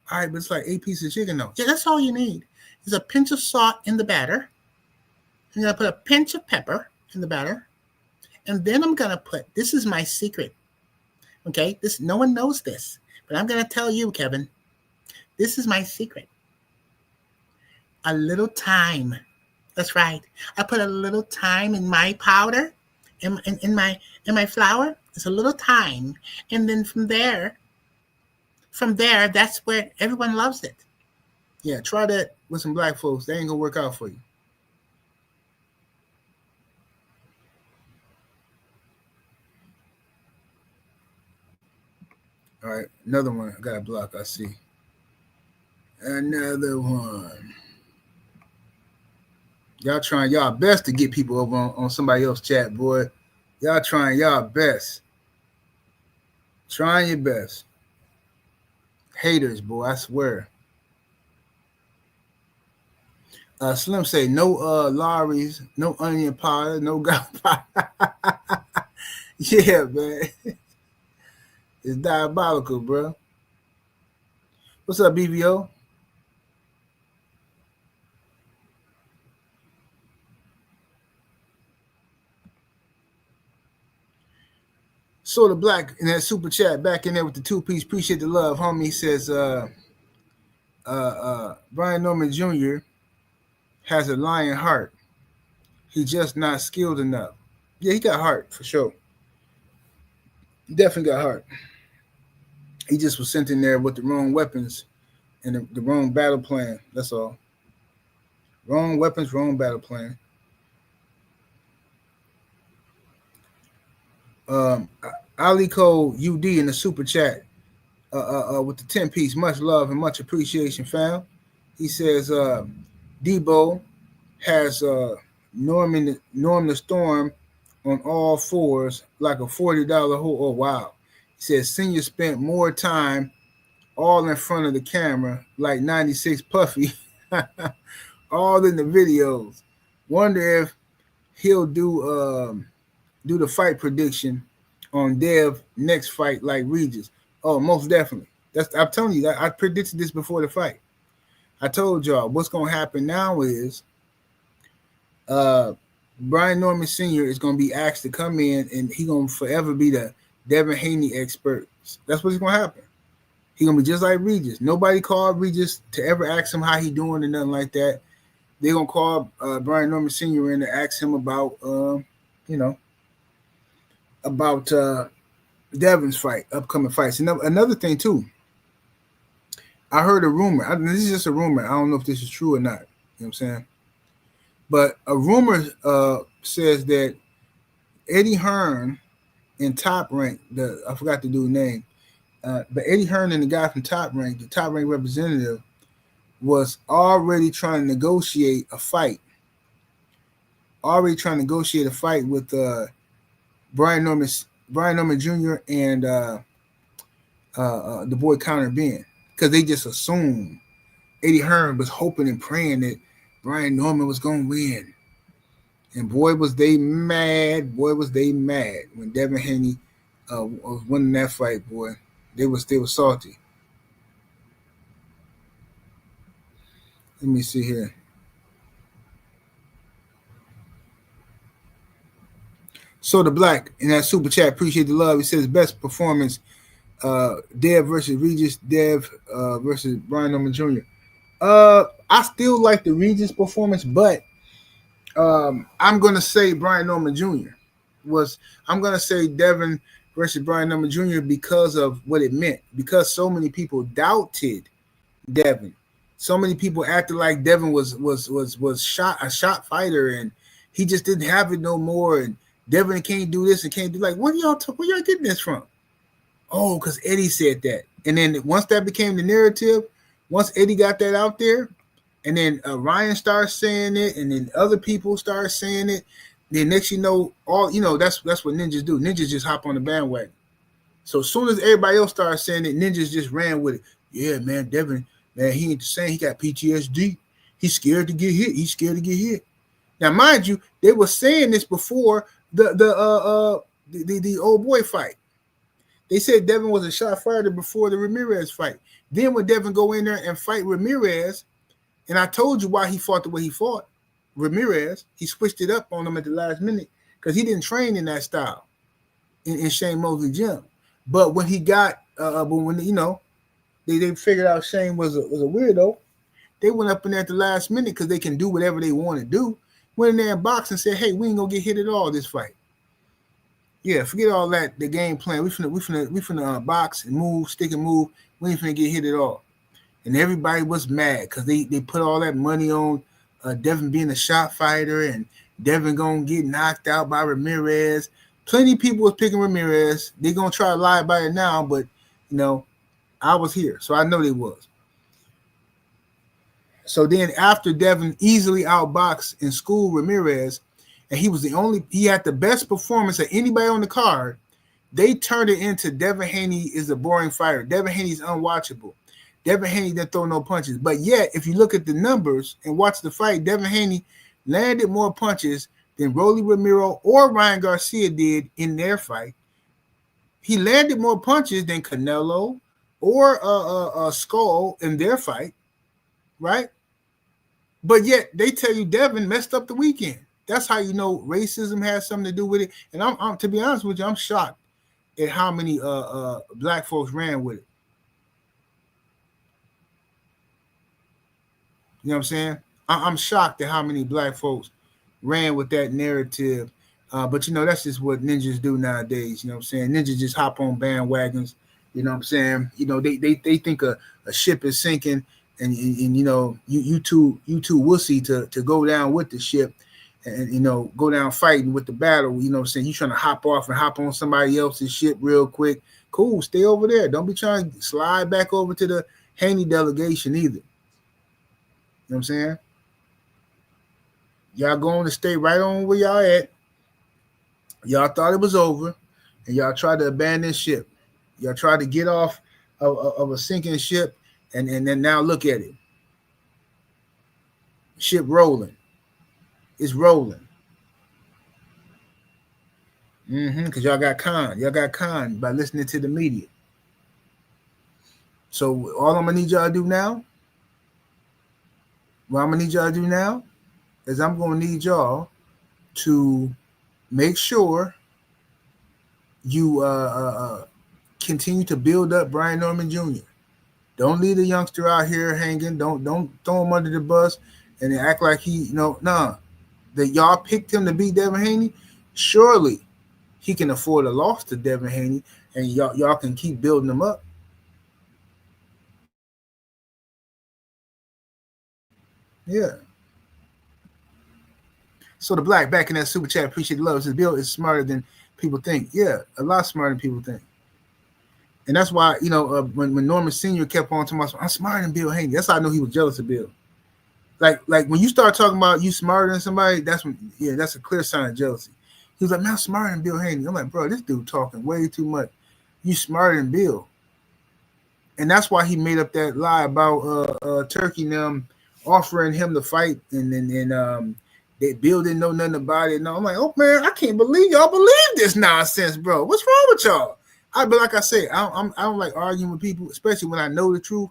All right, but it's like 8 pieces of chicken though. Yeah, that's all you need. Is a pinch of salt in the batter. I'm going to put a pinch of pepper in the batter. And then I'm going to put, this is my secret. Okay, this, no one knows this. But I'm going to tell you, Kevin. This is my secret. A little thyme. That's right. I put a little thyme in my powder, in my flour. It's a little thyme. And then from there, that's where everyone loves it. Yeah, try that with some black folks. They ain't gonna work out for you. All right, another one. I got a block. I see. Another one. Y'all trying y'all best to get people over on somebody else's chat, boy. Y'all trying y'all best. Trying your best. Haters, boy, I swear. Slim say no lorries, no onion powder, no garlic powder. Yeah, man. It's diabolical, bro. What's up, BBO? So the black in that super chat back in there with the 2-piece. Appreciate the love, homie. Says Brian Norman Jr. has a lion heart. He's just not skilled enough. Yeah, he got heart for sure. Definitely got heart. He just was sent in there with the wrong weapons and the wrong battle plan. That's all. Wrong weapons, wrong battle plan. Ali Cole UD in the super chat with the 10-piece. Much love and much appreciation, fam. He says Debo has Norm the Storm on all fours like a $40 hole. Oh, wow. He says Senior spent more time all in front of the camera like 96 Puffy. All in the videos. Wonder if he'll do the fight prediction on Dev next fight like Regis. Oh, most definitely. I'm telling you, I predicted this before the fight. I told y'all what's going to happen now is Brian Norman Sr. is going to be asked to come in and he's going to forever be the Devin Haney expert. That's what's going to happen. He's going to be just like Regis. Nobody called Regis to ever ask him how he doing and nothing like that. They're going to call Brian Norman Sr. in to ask him about, about Devin's fight, upcoming fights. And another thing, too, I heard a rumor. This is just a rumor. I don't know if this is true or not. You know what I'm saying? But a rumor says that Eddie Hearn in Top Rank, I forgot the dude's name, but Eddie Hearn and the guy from Top Rank, the Top Rank representative, was already trying to negotiate a fight. With Brian Norman Jr. and the boy Conor Ben, because they just assumed Eddie Hearn was hoping and praying that Brian Norman was going to win. And boy, was they mad. When Devin Haney was winning that fight, boy. They were salty. Let me see here. So the black in that super chat, appreciate the love. He says best performance, Dev versus Regis, Dev versus Brian Norman Jr. I still like the Regis performance, but I'm gonna say Brian Norman Jr. I'm gonna say Devin versus Brian Norman Jr. because of what it meant. Because so many people doubted Devin. So many people acted like Devin was a shot fighter, and he just didn't have it no more. And Devin can't do this and can't do where y'all getting this from? Oh, because Eddie said that. And then once that became the narrative, once Eddie got that out there, and then Ryan started saying it, and then other people started saying it, then next that's what ninjas do. Ninjas just hop on the bandwagon. So as soon as everybody else started saying it, ninjas just ran with it. Yeah, man, Devin, man, he ain't saying he got PTSD. He's scared to get hit. Now, mind you, they were saying this before the the old boy fight. They said Devin was a shot fighter before the Ramirez fight. Then when Devin go in there and fight Ramirez, and I told you why he fought the way he fought, Ramirez, he switched it up on him at the last minute because he didn't train in that style in Shane Mosley gym. But when he got, when they figured out Shane was a weirdo, they went up in there at the last minute because they can do whatever they want to do. Went in there and boxed and said, "Hey, we ain't gonna get hit at all this fight." Yeah, forget all that. The game plan. We finna box and move, stick and move. We ain't finna get hit at all. And everybody was mad because they put all that money on Devin being a shot fighter and Devin gonna get knocked out by Ramirez. Plenty of people was picking Ramirez. They gonna try to lie about it now, but I was here, so I know they was. So then after Devin easily outboxed and schooled Ramirez, and he had the best performance of anybody on the card, they turned it into Devin Haney is a boring fighter. Devin Haney's unwatchable. Devin Haney didn't throw no punches. But yet, if you look at the numbers and watch the fight, Devin Haney landed more punches than Rolly Ramiro or Ryan Garcia did in their fight. He landed more punches than Canelo or Skull in their fight, right? But yet they tell you Devin messed up the weekend. That's how you know racism has something to do with it. And I'm to be honest with you, I'm shocked at how many black folks ran with it. You know what I'm saying? I'm shocked at how many black folks ran with that narrative. But that's just what ninjas do nowadays. You know what I'm saying? Ninjas just hop on bandwagons. You know what I'm saying? They think a ship is sinking, and you too wussy to go down with the ship and go down fighting with the battle. You know what I'm saying? You trying to hop off and hop on somebody else's ship real quick. Cool, stay over there. Don't be trying to slide back over to the Haney delegation either. You know what I'm saying? Y'all going to stay right on where y'all at. Y'all thought it was over, and y'all tried to abandon ship. Y'all tried to get off of a sinking ship, and then now look at it. Ship rolling. It's rolling. Because y'all got conned. Y'all got conned by listening to the media. So all I'm going to need y'all to do now, is I'm going to need y'all to make sure you continue to build up Brian Norman Jr. Don't leave the youngster out here hanging. Don't throw him under the bus and then act like that y'all picked him to beat Devin Haney. Surely he can afford a loss to Devin Haney, and y'all can keep building him up. Yeah. So the black back in that super chat, appreciate the love. Says Bill is smarter than people think. Yeah, a lot smarter than people think. And that's why, when Norman Sr. kept on talking about, I'm smarter than Bill Haney. That's how I knew he was jealous of Bill. Like when you start talking about you smarter than somebody, that's a clear sign of jealousy. He was like, man, I'm smarter than Bill Haney. I'm like, bro, this dude talking way too much. You smarter than Bill. And that's why he made up that lie about Turkey and them offering him the fight, and that Bill didn't know nothing about it. And I'm like, oh man, I can't believe y'all believe this nonsense, bro. What's wrong with y'all? But like I say, I don't like arguing with people, especially when I know the truth.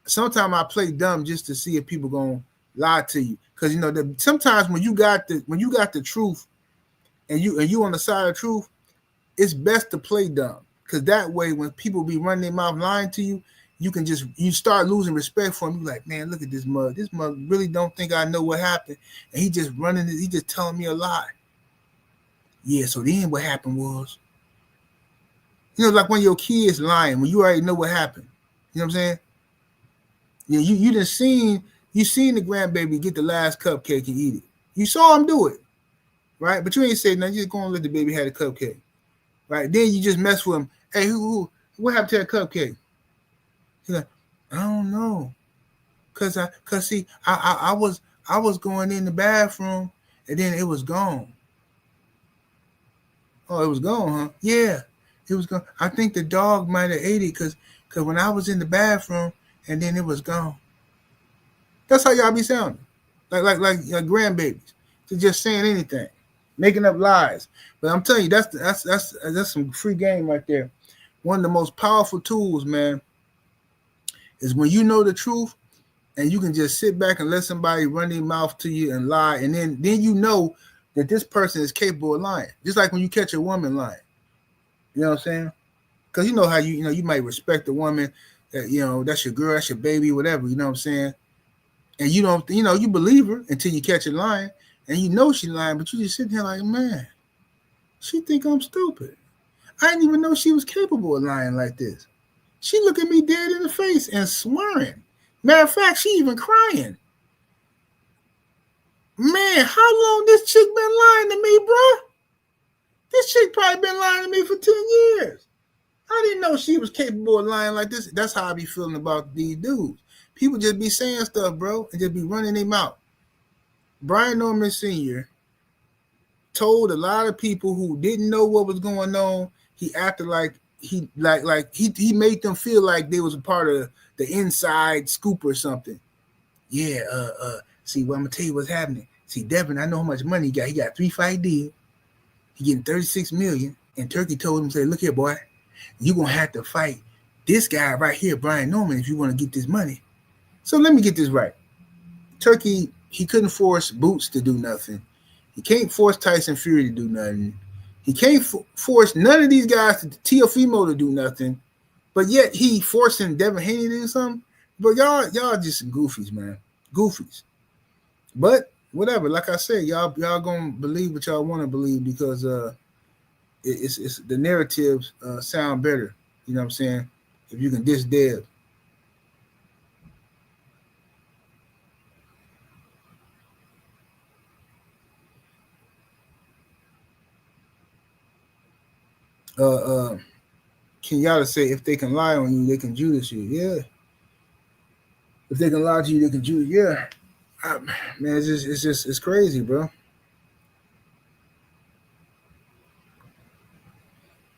Sometimes I play dumb just to see if people gonna lie to you, because sometimes when you got the truth, and you on the side of the truth, it's best to play dumb, because that way when people be running their mouth lying to you, you start losing respect for him. You like, man, look at this mug. This mug really don't think I know what happened, and he just running it. He just telling me a lie. Yeah. So then what happened was, like when your kids lying when you already know what happened. You know what I'm saying? Yeah. You seen the grandbaby get the last cupcake and eat it. You saw him do it, right? But you ain't say nothing. You just go and let the baby have the cupcake, right? Then you just mess with him. Hey, what happened to that cupcake? He's like, I don't know, cause see, I was going in the bathroom and then it was gone. Oh, it was gone, huh? Yeah, it was gone. I think the dog might have ate it, cause when I was in the bathroom and then it was gone. That's how y'all be sounding, like grandbabies. To just saying anything, making up lies. But I'm telling you, that's some free game right there. One of the most powerful tools, man, is when you know the truth and you can just sit back and let somebody run their mouth to you and lie, and then you know that this person is capable of lying. Just like when you catch a woman lying. You know what I'm saying? Because you know how you might respect a woman that, that's your girl, that's your baby, whatever, you know what I'm saying? And you don't, you believe her until you catch her lying, and you know she's lying, but you just sit there like, man, she think I'm stupid. I didn't even know she was capable of lying like this. She look at me dead in the face and swearing. Matter of fact, she even crying. Man, how long this chick been lying to me, bro? This chick probably been lying to me for 10 years. I didn't know she was capable of lying like this. That's how I be feeling about these dudes. People just be saying stuff, bro, and just be running their mouth. Brian Norman Sr. told a lot of people who didn't know what was going on. He acted like he made them feel like they was a part of the inside scoop or something. Yeah, see, well, I'm gonna tell you what's happening. See, Devin, I know how much money he got. He got 3-fight deal. He getting $36 million. And Turkey told him, say, look here, boy, you're gonna have to fight this guy right here, Brian Norman, if you want to get this money. So let me get this right. Turkey, he couldn't force Boots to do nothing. He can't force Tyson Fury to do nothing. He can't force none of these guys, Teofimo, to do nothing. But yet he forcing Devin Haney to do something. But y'all just goofies, man. Goofies. But whatever, like I said, y'all gonna believe what y'all want to believe because it's the narratives sound better. You know what I'm saying? If you can diss Dev. Kenyatta say if they can lie on you, they can Judas you. Yeah. If they can lie to you, they can Judas. Yeah. Man, it's crazy, bro.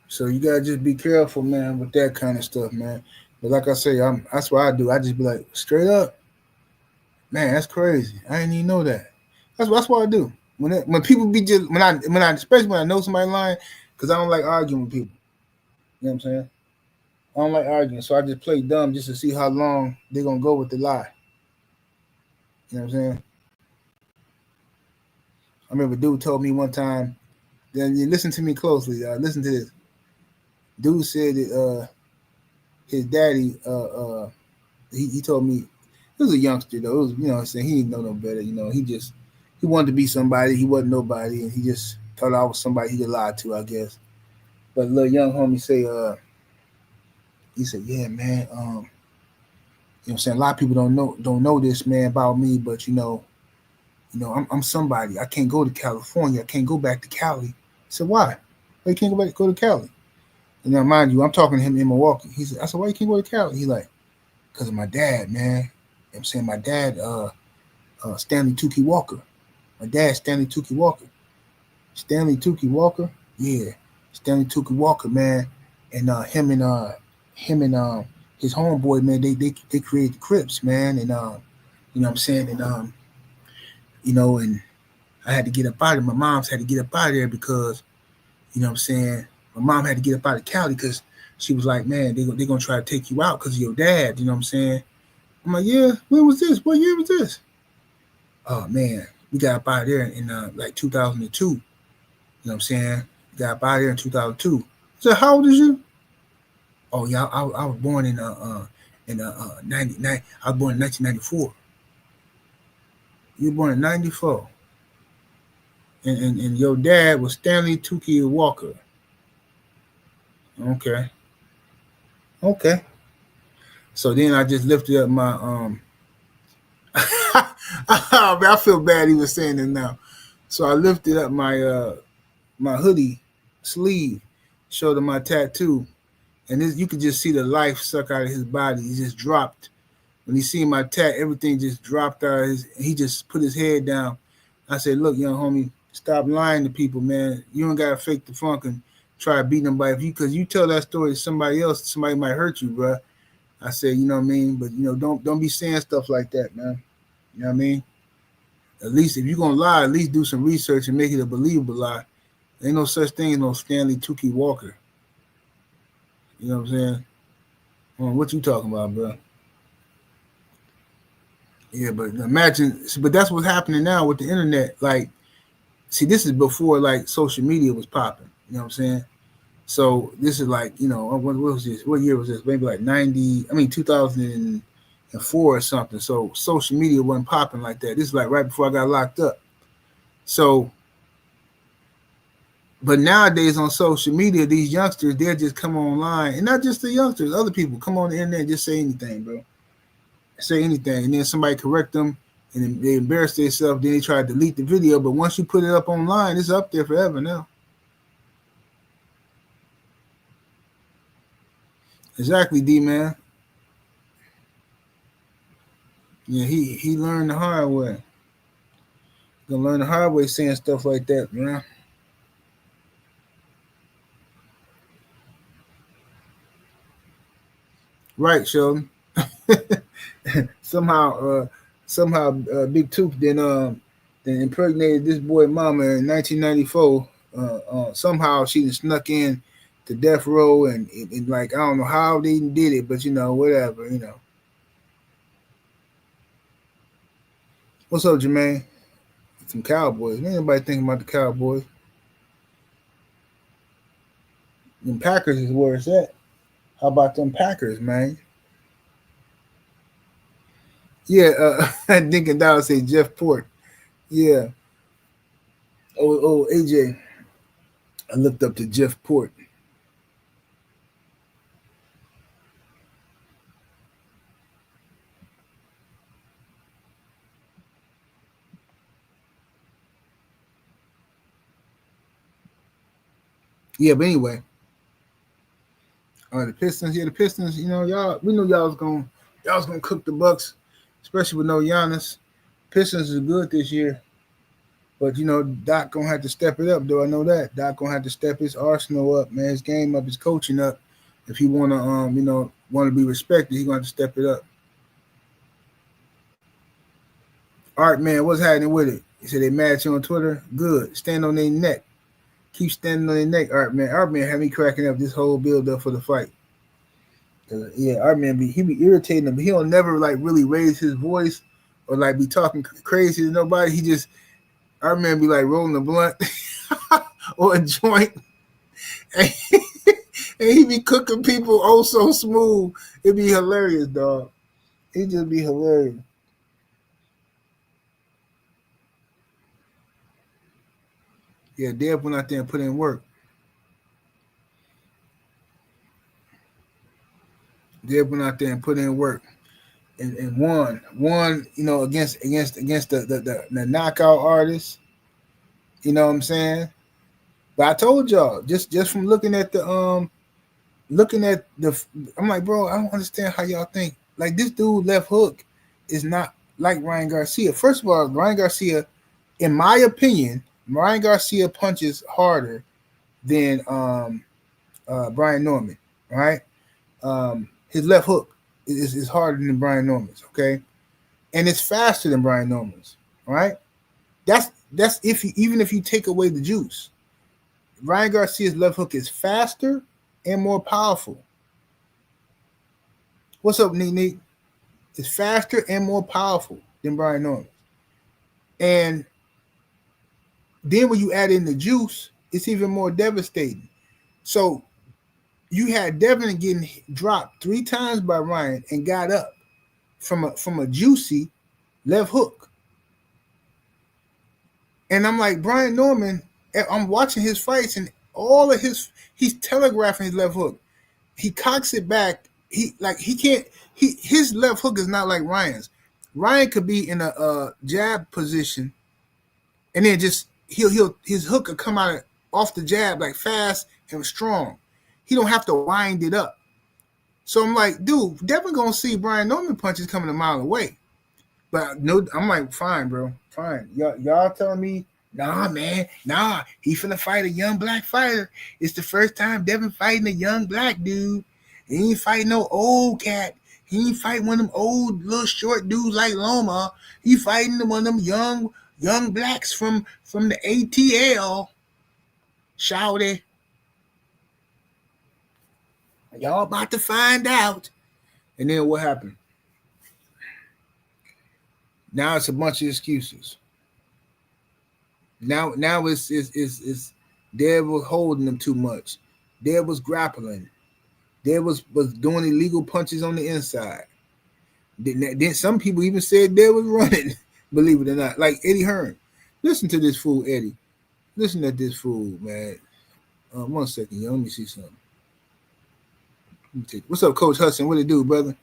So you gotta just be careful, man, with that kind of stuff, man. But like I say, that's what I do. I just be like, straight up, man, that's crazy. I didn't even know that. That's what I do. When people be just when I especially when I know somebody lying, because I don't like arguing with people. You know what I'm saying? I don't like arguing, so I just play dumb just to see how long they're gonna go with the lie. You know what I'm saying? I remember a dude told me one time. Then you listen to me closely. Listen to this. Dude said that his daddy. He told me he was a youngster though. It was, saying he didn't know no better. He wanted to be somebody. He wasn't nobody, and he just thought I was somebody he could lie to, I guess. But little young homie say, he said, yeah, man. You know what I'm saying? A lot of people don't know this, man, about me, but I'm somebody. I can't go to California. I can't go back to Cali. I said, why? Why you can't go to Cali? And now, mind you, I'm talking to him in Milwaukee. I said, why you can't go to Cali? He's like, because of my dad, man. You know what I'm saying? My dad, Stanley Tukey Walker. My dad, Stanley Tukey Walker. Stanley Tukey Walker? Yeah. Stanley Tukey Walker, man. And him and his homeboy, man, they created the Crips, man. And you know what I'm saying? And and I had to get up out of there. My mom's had to get up out of there because, you know what I'm saying? My mom had to get up out of Cali because she was like, man, they're going to try to take you out because of your dad. You know what I'm saying? I'm like, yeah, when was this? What year was this? Oh, man, we got up out of there in like 2002. You know what I'm saying? We got up out of there in 2002. So how old is you? Oh, yeah, I was born in 99. I was born in 1994. You were born in 94. And your dad was Stanley Tukey Walker. Okay. So then I just lifted up my I feel bad even saying it now. So I lifted up my my hoodie sleeve, showed him my tattoo, and you could just see the life suck out of his body. He just dropped. When he seen my tat, everything just dropped out of he just put his head down. I said, look, young homie, stop lying to people, man. You don't gotta fake the funk and try to beat nobody. Because you tell that story to somebody else, somebody might hurt you, bro. I said, you know what I mean? But don't be saying stuff like that, man. You know what I mean? At least if you're gonna lie, at least do some research and make it a believable lie. Ain't no such thing as no Stanley Tukey Walker. You know what I'm saying? What you talking about, bro? Yeah, but imagine, but that's what's happening now with the internet. Like, see, this is before like social media was popping. You know what I'm saying? So this is like, what was this? What year was this? Maybe like 2004 or something. So social media wasn't popping like that. This is like right before I got locked up. So, but nowadays on social media, these youngsters, they'll just come online, and not just the youngsters, other people come on the internet and just say anything, bro. Say anything, and then somebody correct them, and then they embarrass themselves. Then they try to delete the video, but once you put it up online, it's up there forever now. Exactly, D man. Yeah, he learned the hard way. Gonna learn the hard way saying stuff like that, man. Right, Sheldon. somehow, Big Tooth then impregnated this boy mama in 1994. Somehow she snuck in to death row, and like I don't know how they did it, but whatever. What's up, Jermaine? Some Cowboys. Ain't nobody thinking about the Cowboys. Them Packers is where it's at. How about them Packers, man? Yeah, Dinkin Dallas say Jeff Port. Yeah. Oh, AJ. I looked up to Jeff Port. Yeah, but anyway. The Pistons. Yeah, the Pistons. Y'all. We knew y'all was gonna cook the Bucks, especially with no Giannis. Pistons is good this year, but Doc gonna have to step it up. Though I know that Doc gonna have to step his arsenal up, man. His game up, his coaching up. If he wanna, want to be respected, he gonna have to step it up. Art man, what's happening with it? He said they mad at you on Twitter. Good. Stand on their neck. Keep standing on their neck, Art man. Art man had me cracking up this whole build up for the fight. Yeah, Art man he be irritating him, but he'll never like really raise his voice or like be talking crazy to nobody. Art man be like rolling a blunt or a joint, and he be cooking people oh so smooth. It'd be hilarious, dog. It'd just be hilarious. Yeah, Dev went out there and put in work. Dev went out there and put in work, and won. Against the knockout artists. You know what I'm saying? But I told y'all just from looking at the I'm like, bro, I don't understand how y'all think. Like this dude left hook is not like Ryan Garcia. First of all, Ryan Garcia, in my opinion, Ryan Garcia punches harder than Brian Norman, right? His left hook is harder than Brian Norman's, okay? And it's faster than Brian Norman's, right? That's even if you take away the juice. Ryan Garcia's left hook is faster and more powerful. What's up, Neat? It's faster and more powerful than Brian Norman. And then when you add in the juice, it's even more devastating. So you had Devin getting dropped 3 times by Ryan and got up from a juicy left hook. And I'm like, Brian Norman, I'm watching his fights and he's telegraphing his left hook. He cocks it back. His left hook is not like Ryan's. Ryan could be in a jab position and then just his hook could come out off the jab like fast and strong. He don't have to wind it up. So I'm like, dude, Devin gonna see Brian Norman punches coming a mile away. But no, I'm like, fine, bro, fine. Y'all telling me, nah, man, nah, he finna fight a young black fighter. It's the first time Devin fighting a young black dude. He ain't fighting no old cat. He ain't fighting one of them old little short dudes like Loma. He fighting one of them young Young blacks from the ATL, shouty. Y'all about to find out. And then what happened? Now it's a bunch of excuses. Now it's Dev was holding them too much. Dev was grappling. Dev was doing illegal punches on the inside. Then some people even said Dev was running, believe it or not. Like Eddie Hearn. Listen to this fool, Eddie. Listen to this fool, man. 1 second, yo. Let me see something. What's up, Coach Hudson? What it do, brother?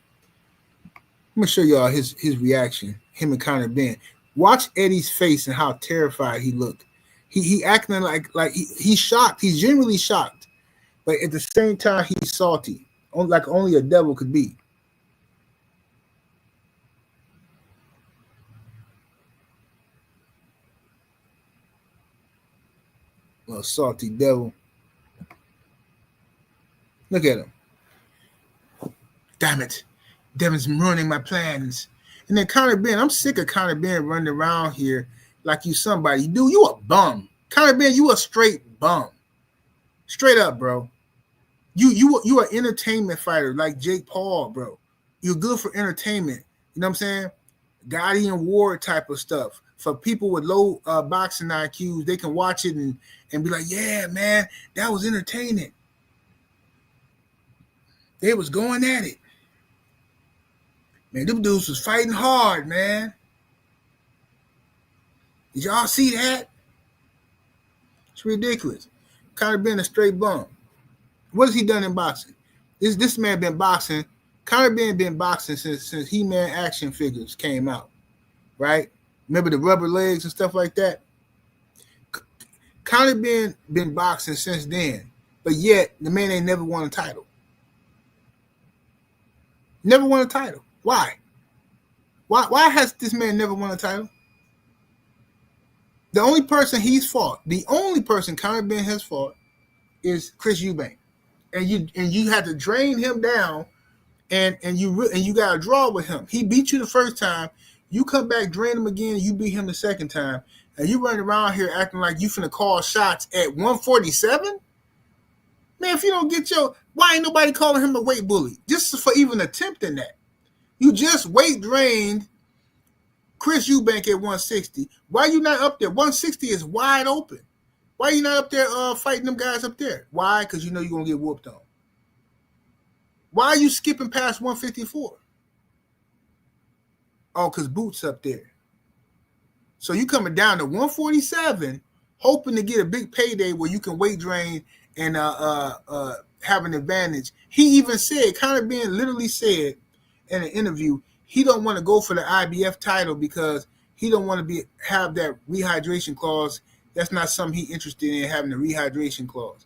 I'm gonna show y'all his reaction. Him and Conor Ben. Watch Eddie's face and how terrified he looked. He acting like he's shocked. He's genuinely shocked, but at the same time he's salty, like only a devil could be. Little salty devil. Look at him. Damn it. Devin's ruining my plans. And then Conor Ben, I'm sick of Conor Ben running around here like you somebody. Dude, you a bum. Conor Ben, you a straight bum. Straight up, bro. You an entertainment fighter like Jake Paul, bro. You're good for entertainment. You know what I'm saying? Gotti and Ward type of stuff. For people with low boxing IQs, they can watch it and be like, yeah, man, that was entertaining. They was going at it. Man, them dudes was fighting hard, man. Did y'all see that? It's ridiculous. Conor Ben a straight bum. What has he done in boxing? This man been boxing. Conor Ben been boxing since He-Man action figures came out, right? Remember the rubber legs and stuff like that? Conor Ben been boxing since then, but yet the man ain't never won a title. Never won a title. Why? Why has this man never won a title? The only person he's fought, the only person Conor Ben has fought is Chris Eubank. And you had to drain him down and you got to draw with him. He beat you the first time. You come back, drain him again, you beat him the second time. And you running around here acting like you finna call shots at 147? Man, if you don't get why ain't nobody calling him a weight bully? Just for even attempting that. You just weight drained Chris Eubank at 160. Why you not up there? 160 is wide open. Why you not up there fighting them guys up there? Why? Because you know you're going to get whooped on. Why are you skipping past 154? Oh, because Boots up there. So you coming down to 147, hoping to get a big payday where you can weight drain and have an advantage. He even said, Conor Ben literally said in an interview, he don't want to go for the IBF title because he don't want to have that rehydration clause. That's not something he interested in, having the rehydration clause,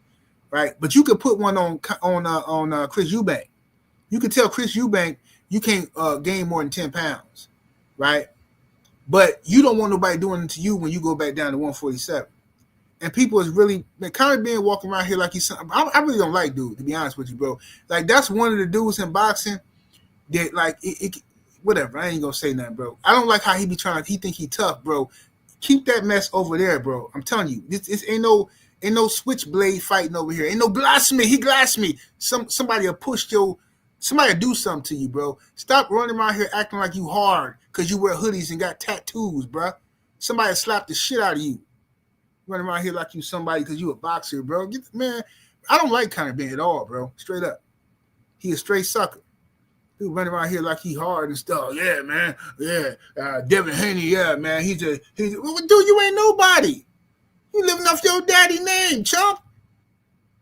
right? But you could put one on Chris Eubank. You could tell Chris Eubank you can't gain more than 10 pounds, right? But you don't want nobody doing it to you when you go back down to 147. And people is really, man, Conor Ben walking around here like he's something. I really don't like dude, to be honest with you, bro. Like, that's one of the dudes in boxing that, like, whatever. I ain't gonna say nothing, bro. I don't like how he think he tough, bro. Keep that mess over there, bro. I'm telling you, this ain't no switchblade fighting over here. Ain't no blasphemy. He glassed me. Somebody will push somebody will do something to you, bro. Stop running around here acting like you hard because you wear hoodies and got tattoos, bro. Somebody slap the shit out of you. Running around here like you somebody because you a boxer, bro. Man, I don't like Conor Ben at all, bro. Straight up. He a straight sucker. Dude running around here like he hard and stuff. Yeah, man. Yeah. Devin Haney, yeah, man. He's dude, you ain't nobody. You living off your daddy name, chump.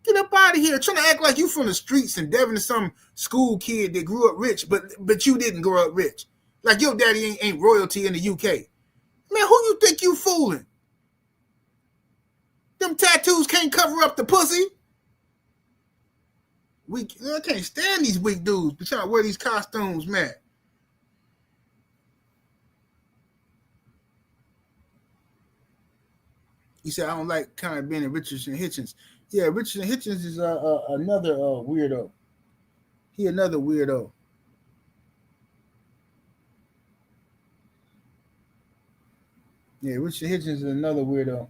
Get up out of here. Trying to act like you from the streets and Devin is some school kid that grew up rich, but you didn't grow up rich. Like your daddy ain't royalty in the UK. Man, who you think you fooling? Them tattoos can't cover up the pussy. I can't stand these weak dudes but trying to wear these costumes, man. He said, I don't like Conor Ben and Richardson Hitchens. Yeah, Richardson Hitchens is another weirdo. He another weirdo. Yeah, Richard Hitchens is another weirdo.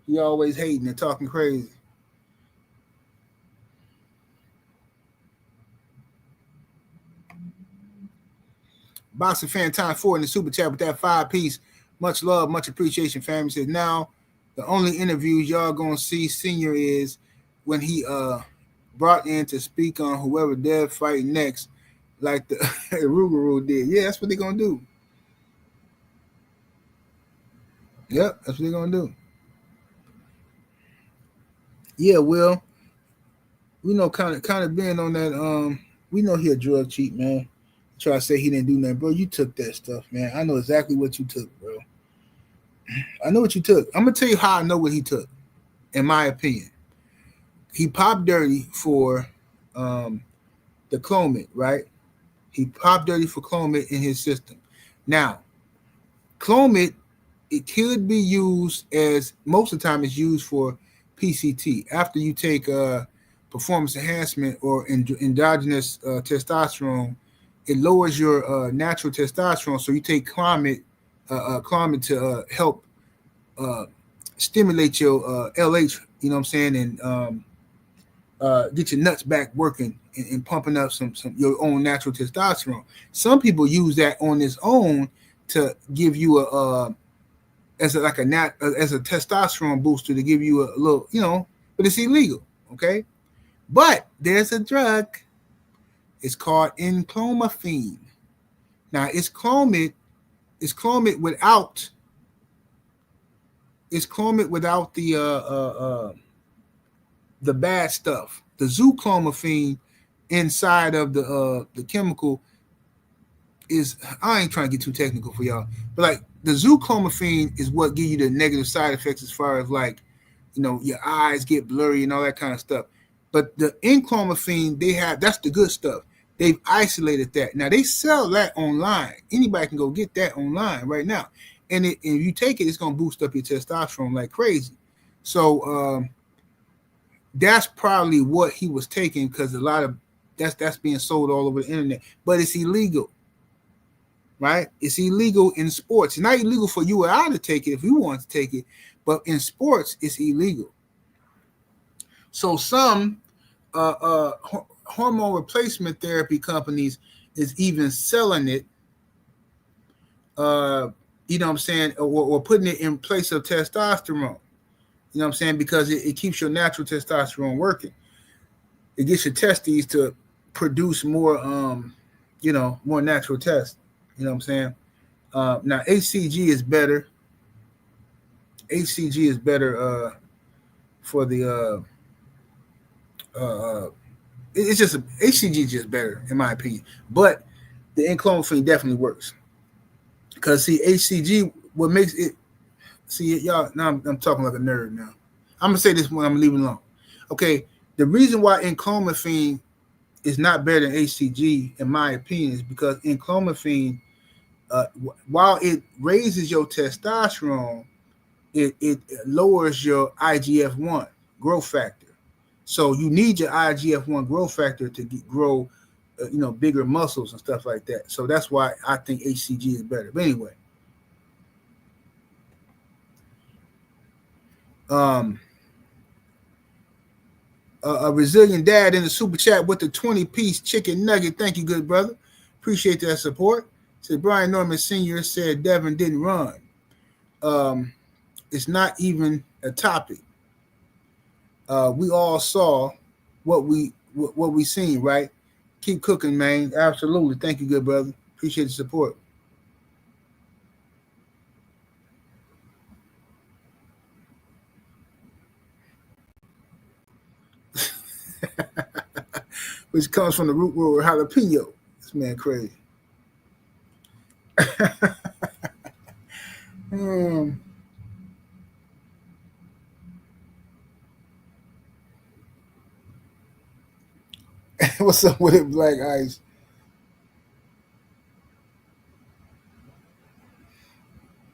He always hating and talking crazy. Boxing fan time 4 in the super chat with that 5-piece. Much love, much appreciation, family. Says now the only interviews y'all gonna see Senior is when he brought in to speak on whoever Dev fight next, like the Ruguru did. Yeah, that's what they're gonna do. Yep, that's what they're gonna do. Yeah, Will. We know kind of being on that. We know he a drug cheat, man. Try to say he didn't do nothing, bro. You took that stuff, man. I know exactly what you took, bro. I know what you took. I'm gonna tell you how I know what he took. In my opinion, he popped dirty for the Clomid, right? He popped dirty for Clomid in his system. Now, Clomid, it could be used as most of the time it's used for PCT. After you take performance enhancement or endogenous testosterone, it lowers your natural testosterone. So you take Clomid to help stimulate your LH, you know what I'm saying, and get your nuts back working and pumping up some your own natural testosterone. Some people use that on its own to give you as a testosterone booster, to give you a little, but it's illegal, okay? But there's a drug. It's called enclomiphene. Now it's Clomid without the bad stuff. The zooclomiphene inside of the chemical is, I ain't trying to get too technical for y'all, but like the zooclomiphene is what give you the negative side effects as far as like, your eyes get blurry and all that kind of stuff. But the enclomiphene that's the good stuff. They've isolated that. Now they sell that online. Anybody can go get that online right now. And if you take it, it's going to boost up your testosterone like crazy. So that's probably what he was taking, because a lot of that's being sold all over the internet. But it's illegal, right? It's illegal in sports. It's not illegal for you or I to take it if you want to take it, but in sports, it's illegal. So some hormone replacement therapy companies is even selling it, you know what I'm saying, or putting it in place of testosterone. You know what I'm saying? Because it keeps your natural testosterone working. It gets your testes to produce more, more natural tests. You know what I'm saying? Now, HCG is better. HCG is better for the it's just HCG is just better in my opinion. But the enclomiphene definitely works, because see, HCG, what makes it, see y'all, now I'm talking like a nerd now. I'm gonna say this when I'm leaving alone. Okay, the reason why enclomiphene is not better than HCG in my opinion is because enclomiphene, while it raises your testosterone, it lowers your IGF-1 growth factor. So you need your IGF-1 growth factor to grow, bigger muscles and stuff like that. So that's why I think HCG is better. But anyway, a resilient dad in the super chat with the 20-piece chicken nugget. Thank you, good brother. Appreciate that support. Said Brian Norman Sr. said Devin didn't run. It's not even a topic. We all saw what we seen, right? Keep cooking, man. Absolutely. Thank you, good brother. Appreciate the support. Which comes from the root word jalapeno. This man crazy. What's up with it, Black Ice?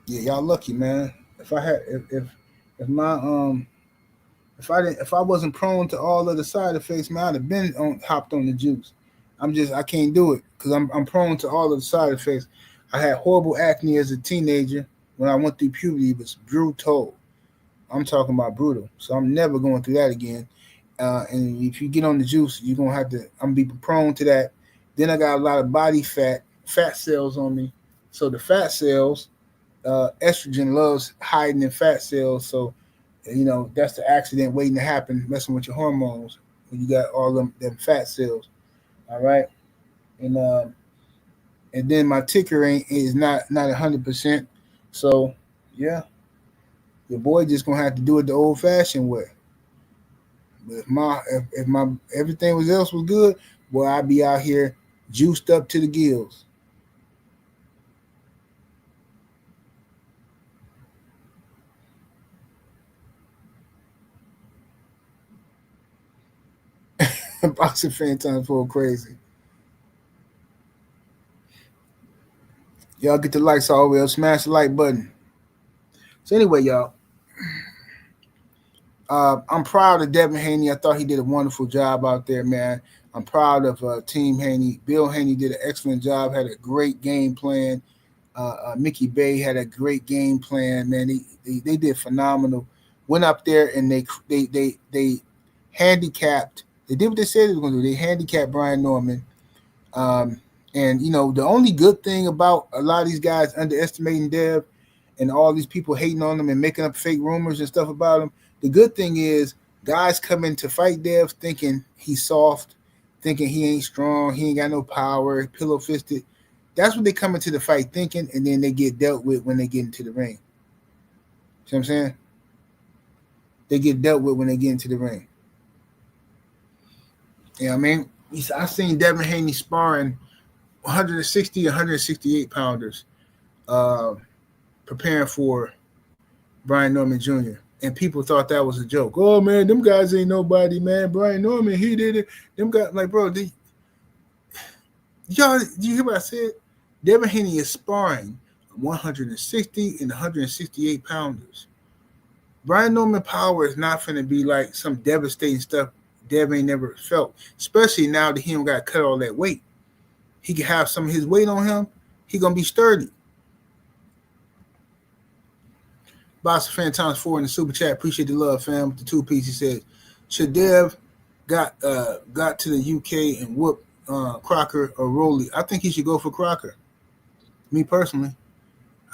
Yeah, y'all lucky, man. If I had, if my if I wasn't prone to all of the side effects, man, I'd have been hopped on the juice. I can't do it because I'm prone to all of the side effects. I had horrible acne as a teenager. when I went through puberty was brutal. I'm talking about brutal. So I'm never going through that again. And if you get on the juice, you're gonna have to. I'm gonna be prone to that. Then I got a lot of body fat cells on me. So the fat cells, estrogen loves hiding in fat cells. So that's the accident waiting to happen, messing with your hormones when you got all them fat cells. All right, and and then my ticker is not 100%. So yeah, your boy just gonna have to do it the old fashioned way. But if my everything else was good, boy, I'd be out here juiced up to the gills. Boxing fan times full crazy. Y'all get the likes all the way up. Smash the like button. So anyway, y'all, I'm proud of Devin Haney. I thought he did a wonderful job out there, man. I'm proud of Team Haney. Bill Haney did an excellent job. Had a great game plan. Mickey Bay had a great game plan, man. They did phenomenal. Went up there and they handicapped. They did what they said they were going to do. They handicapped Brian Norman. And the only good thing about a lot of these guys underestimating Dev and all these people hating on him and making up fake rumors and stuff about him, the good thing is guys come in to fight Dev thinking he's soft, thinking he ain't strong, he ain't got no power, pillow fisted. That's what they come into the fight thinking, and then they get dealt with when they get into the ring. See what I'm saying? They get dealt with when they get into the ring. Yeah, I mean, I've seen Devin Haney sparring 160, 168 pounders, preparing for Brian Norman Jr. And people thought that was a joke. Oh man, them guys ain't nobody, man. Brian Norman, he did it. Them guys, like, bro, y'all, did you hear what I said? Devin Haney is sparring 160 and 168 pounders. Brian Norman power is not going to be like some devastating stuff Dev ain't never felt, especially now that he don't got to cut all that weight. He can have some of his weight on him. He going to be sturdy. Boxer fan times 4 in the super chat. Appreciate the love, fam. The 2-piece, he said, should Dev got to the UK and whoop Crocker or Rowley? I think he should go for Crocker. Me personally,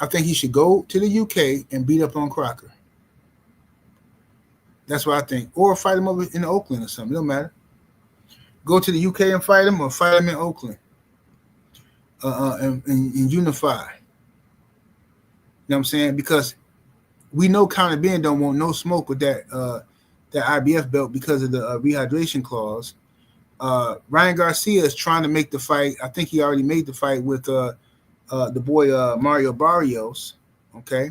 I think he should go to the UK and beat up on Crocker. That's what I think. Or fight him over in Oakland or something. It don't matter. Go to the UK and fight him, or fight him in Oakland. And unify. You know what I'm saying? Because we know Conor Ben don't want no smoke with that IBF belt because of the rehydration clause. Ryan Garcia is trying to make the fight. I think he already made the fight with the boy Mario Barrios. Okay.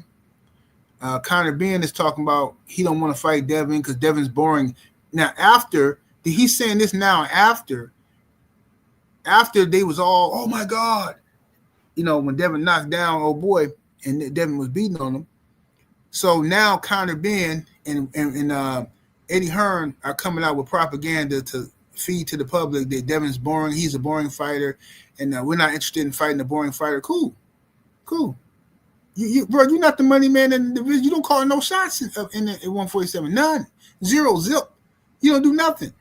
Conor Ben is talking about he don't want to fight Devin because Devin's boring. Now, he's saying this now after they was all, oh my God, when Devin knocked down old boy and Devin was beating on him. So now Conor Ben and Eddie Hearn are coming out with propaganda to feed to the public that Devin's boring. He's a boring fighter, and we're not interested in fighting a boring fighter. Cool. Bro, you're not the money man in the division. You don't call no shots in 147. None. Zero. Zip. You don't do nothing.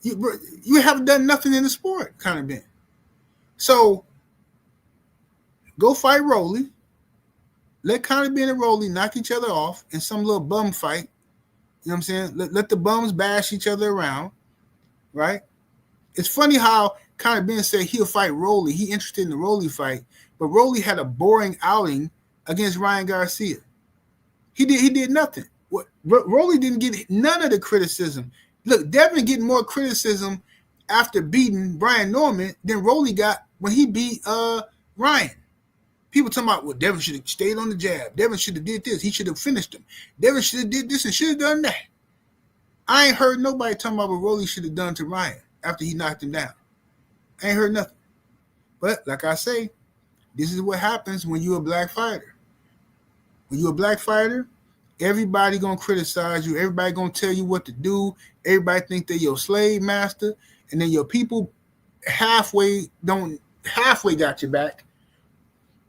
You haven't done nothing in the sport, kind of been. So go fight Rowley. Let Conor Ben and Rowley knock each other off in some little bum fight. You know what I'm saying? Let the bums bash each other around, right? It's funny how Conor Ben said he'll fight Rowley. He interested in the Rowley fight, but Rowley had a boring outing against Ryan Garcia. He did nothing. Rowley didn't get none of the criticism. Look, Devin getting more criticism after beating Brian Norman than Rowley got when he beat Ryan. People talking about, well, Devin should have stayed on the jab. Devin should have did this. He should have finished him. Devin should have did this and should have done that. I ain't heard nobody talking about what Rowley should have done to Ryan after he knocked him down. I ain't heard nothing. But like I say, this is what happens when you're a black fighter. When you're a black fighter, everybody gonna criticize you. Everybody gonna tell you what to do. Everybody think they're your slave master, and then your people halfway got your back,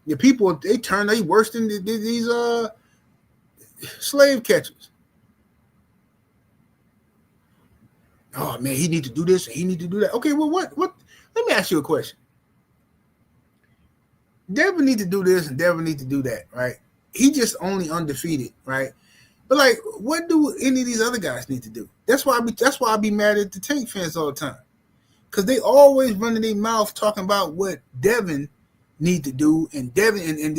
The people they worse than these slave catchers. Oh man, he need to do this, he need to do that. Okay, well what? Let me ask you a question. Devin need to do this and Devin need to do that, right? He just only undefeated, right? But like, what do any of these other guys need to do? That's why I be mad at the Tank fans all the time, because they always running their mouth talking about what Devin need to do, and Devin and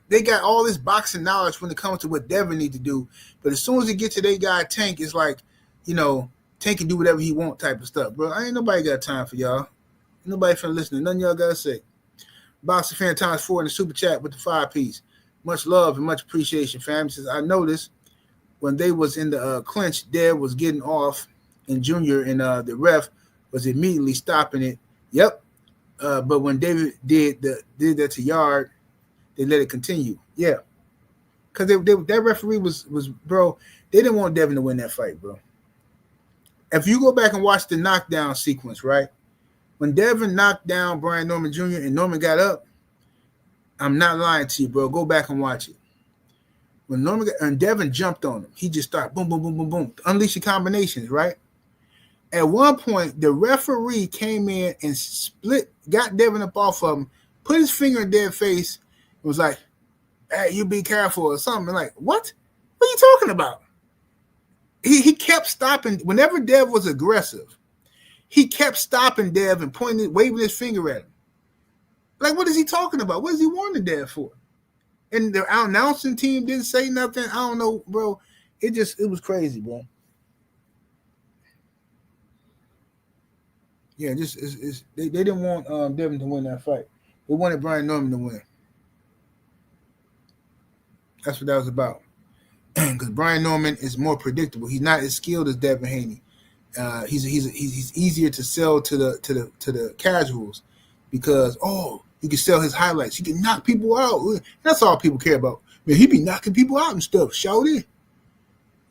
they got all this boxing knowledge when it comes to what Devin need to do. But as soon as they get to their guy Tank, it's like, Tank can do whatever he want type of stuff, bro. Ain't nobody got time for y'all. Ain't nobody finna listen to nothing y'all gotta say. Boxing fan times 4 in the super chat with the 5-piece. Much love and much appreciation, fam. Says I noticed when they was in the clinch, Dev was getting off, and Junior and the ref was immediately stopping it. Yep. But when David did that to Yard, they let it continue. Yeah. Because that referee was bro, they didn't want Devin to win that fight, bro. If you go back and watch the knockdown sequence, right? When Devin knocked down Brian Norman Jr. and Norman got up, I'm not lying to you, bro. Go back and watch it. When Norman and Devin jumped on him, he just started boom, boom, boom, boom, boom, unleashing combinations, right? At one point, the referee came in and got Devin up off of him, put his finger in Dev's face, and was like, "Hey, you be careful," or something. Like, what? What are you talking about? He kept stopping. Whenever Dev was aggressive, he kept stopping Dev and waving his finger at him. Like, what is he talking about? What is he warning Dev for? And the announcing team didn't say nothing. I don't know, bro. It was crazy, bro. Yeah, they didn't want Devin to win that fight. They wanted Brian Norman to win. That's what that was about. Because Brian Norman is more predictable. He's not as skilled as Devin Haney. He's easier to sell to the casuals because you can sell his highlights. He can knock people out. That's all people care about. Man, he be knocking people out and stuff. Show it.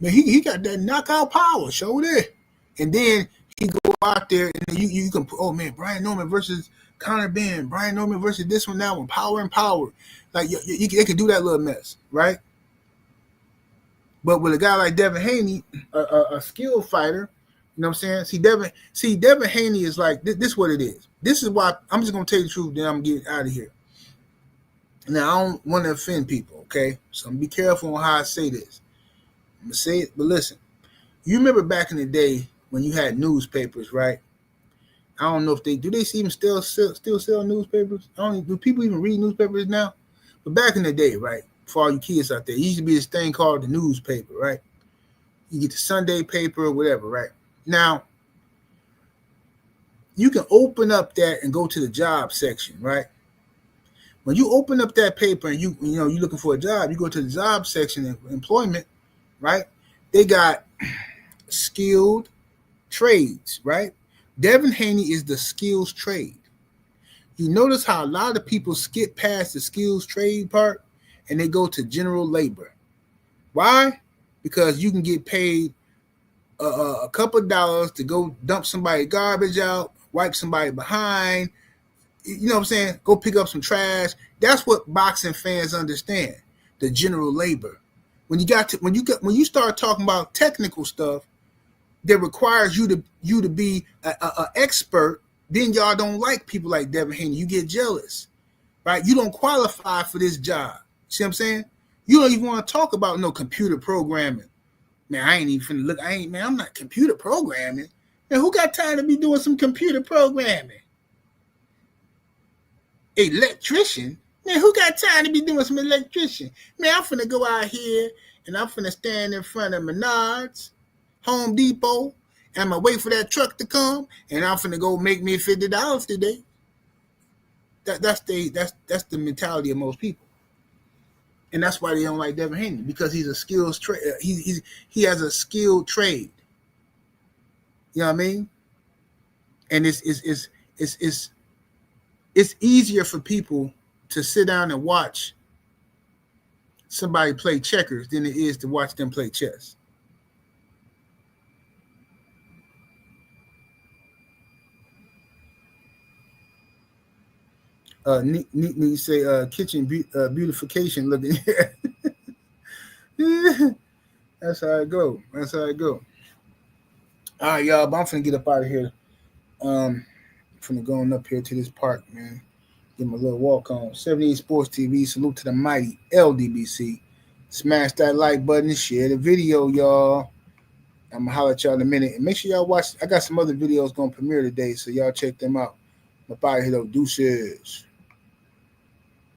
Man, he got that knockout power. Show it. And then he go out there and you can Brian Norman versus Conor Ben. Brian Norman versus this one, that one. Power and power. Like they can do that little mess, right? But with a guy like Devin Haney, a skilled fighter, you know what I'm saying? Devin Haney is like, this is what it is. This is why I'm just going to tell you the truth, then I'm getting out of here. Now, I don't want to offend people, okay? So I'm going to be careful on how I say this. I'm going to say it, but listen. You remember back in the day when you had newspapers, right? I don't know if do they even still sell newspapers? Do people even read newspapers now? But back in the day, right? For all you kids out there, it used to be this thing called the newspaper, right? You get the Sunday paper or whatever, right? Now, you can open up that and go to the job section, right? When you open up that paper and you're looking for a job, you go to the job section of employment, right? They got skilled trades, right? Devin Haney is the skills trade. You notice how a lot of people skip past the skills trade part and they go to general labor. Why? Because you can get paid a couple of dollars to go dump somebody garbage out, wipe somebody behind, you know what I'm saying? Go pick up some trash. That's what boxing fans understand, the general labor. When you start talking about technical stuff that requires you to be an expert, then y'all don't like people like Devin Haney. You get jealous, right? You don't qualify for this job. See what I'm saying? You don't even want to talk about no computer programming. Man, I ain't even finna look. I'm not computer programming. Man, who got time to be doing some computer programming? Electrician? Man, who got time to be doing some electrician? Man, I'm finna go out here and I'm finna stand in front of Menards, Home Depot, and I'm gonna wait for that truck to come, and I'm finna go make me $50 today. That's the mentality of most people. And that's why they don't like Devin Haney, because he's a skilled trade. He has a skilled trade. You know what I mean? And it's easier for people to sit down and watch somebody play checkers than it is to watch them play chess. Neat say kitchen beautification looking. That's how I go. That's how I go. All right, y'all. But I'm finna get up out of here. Finna going up here to this park, man. Give him a little walk on. 78 Sports TV. Salute to the mighty LDBC. Smash that like button. Share the video, y'all. I'm gonna holler at y'all in a minute. And make sure y'all watch. I got some other videos gonna premiere today, so y'all check them out. I'm about to hit up Deuces.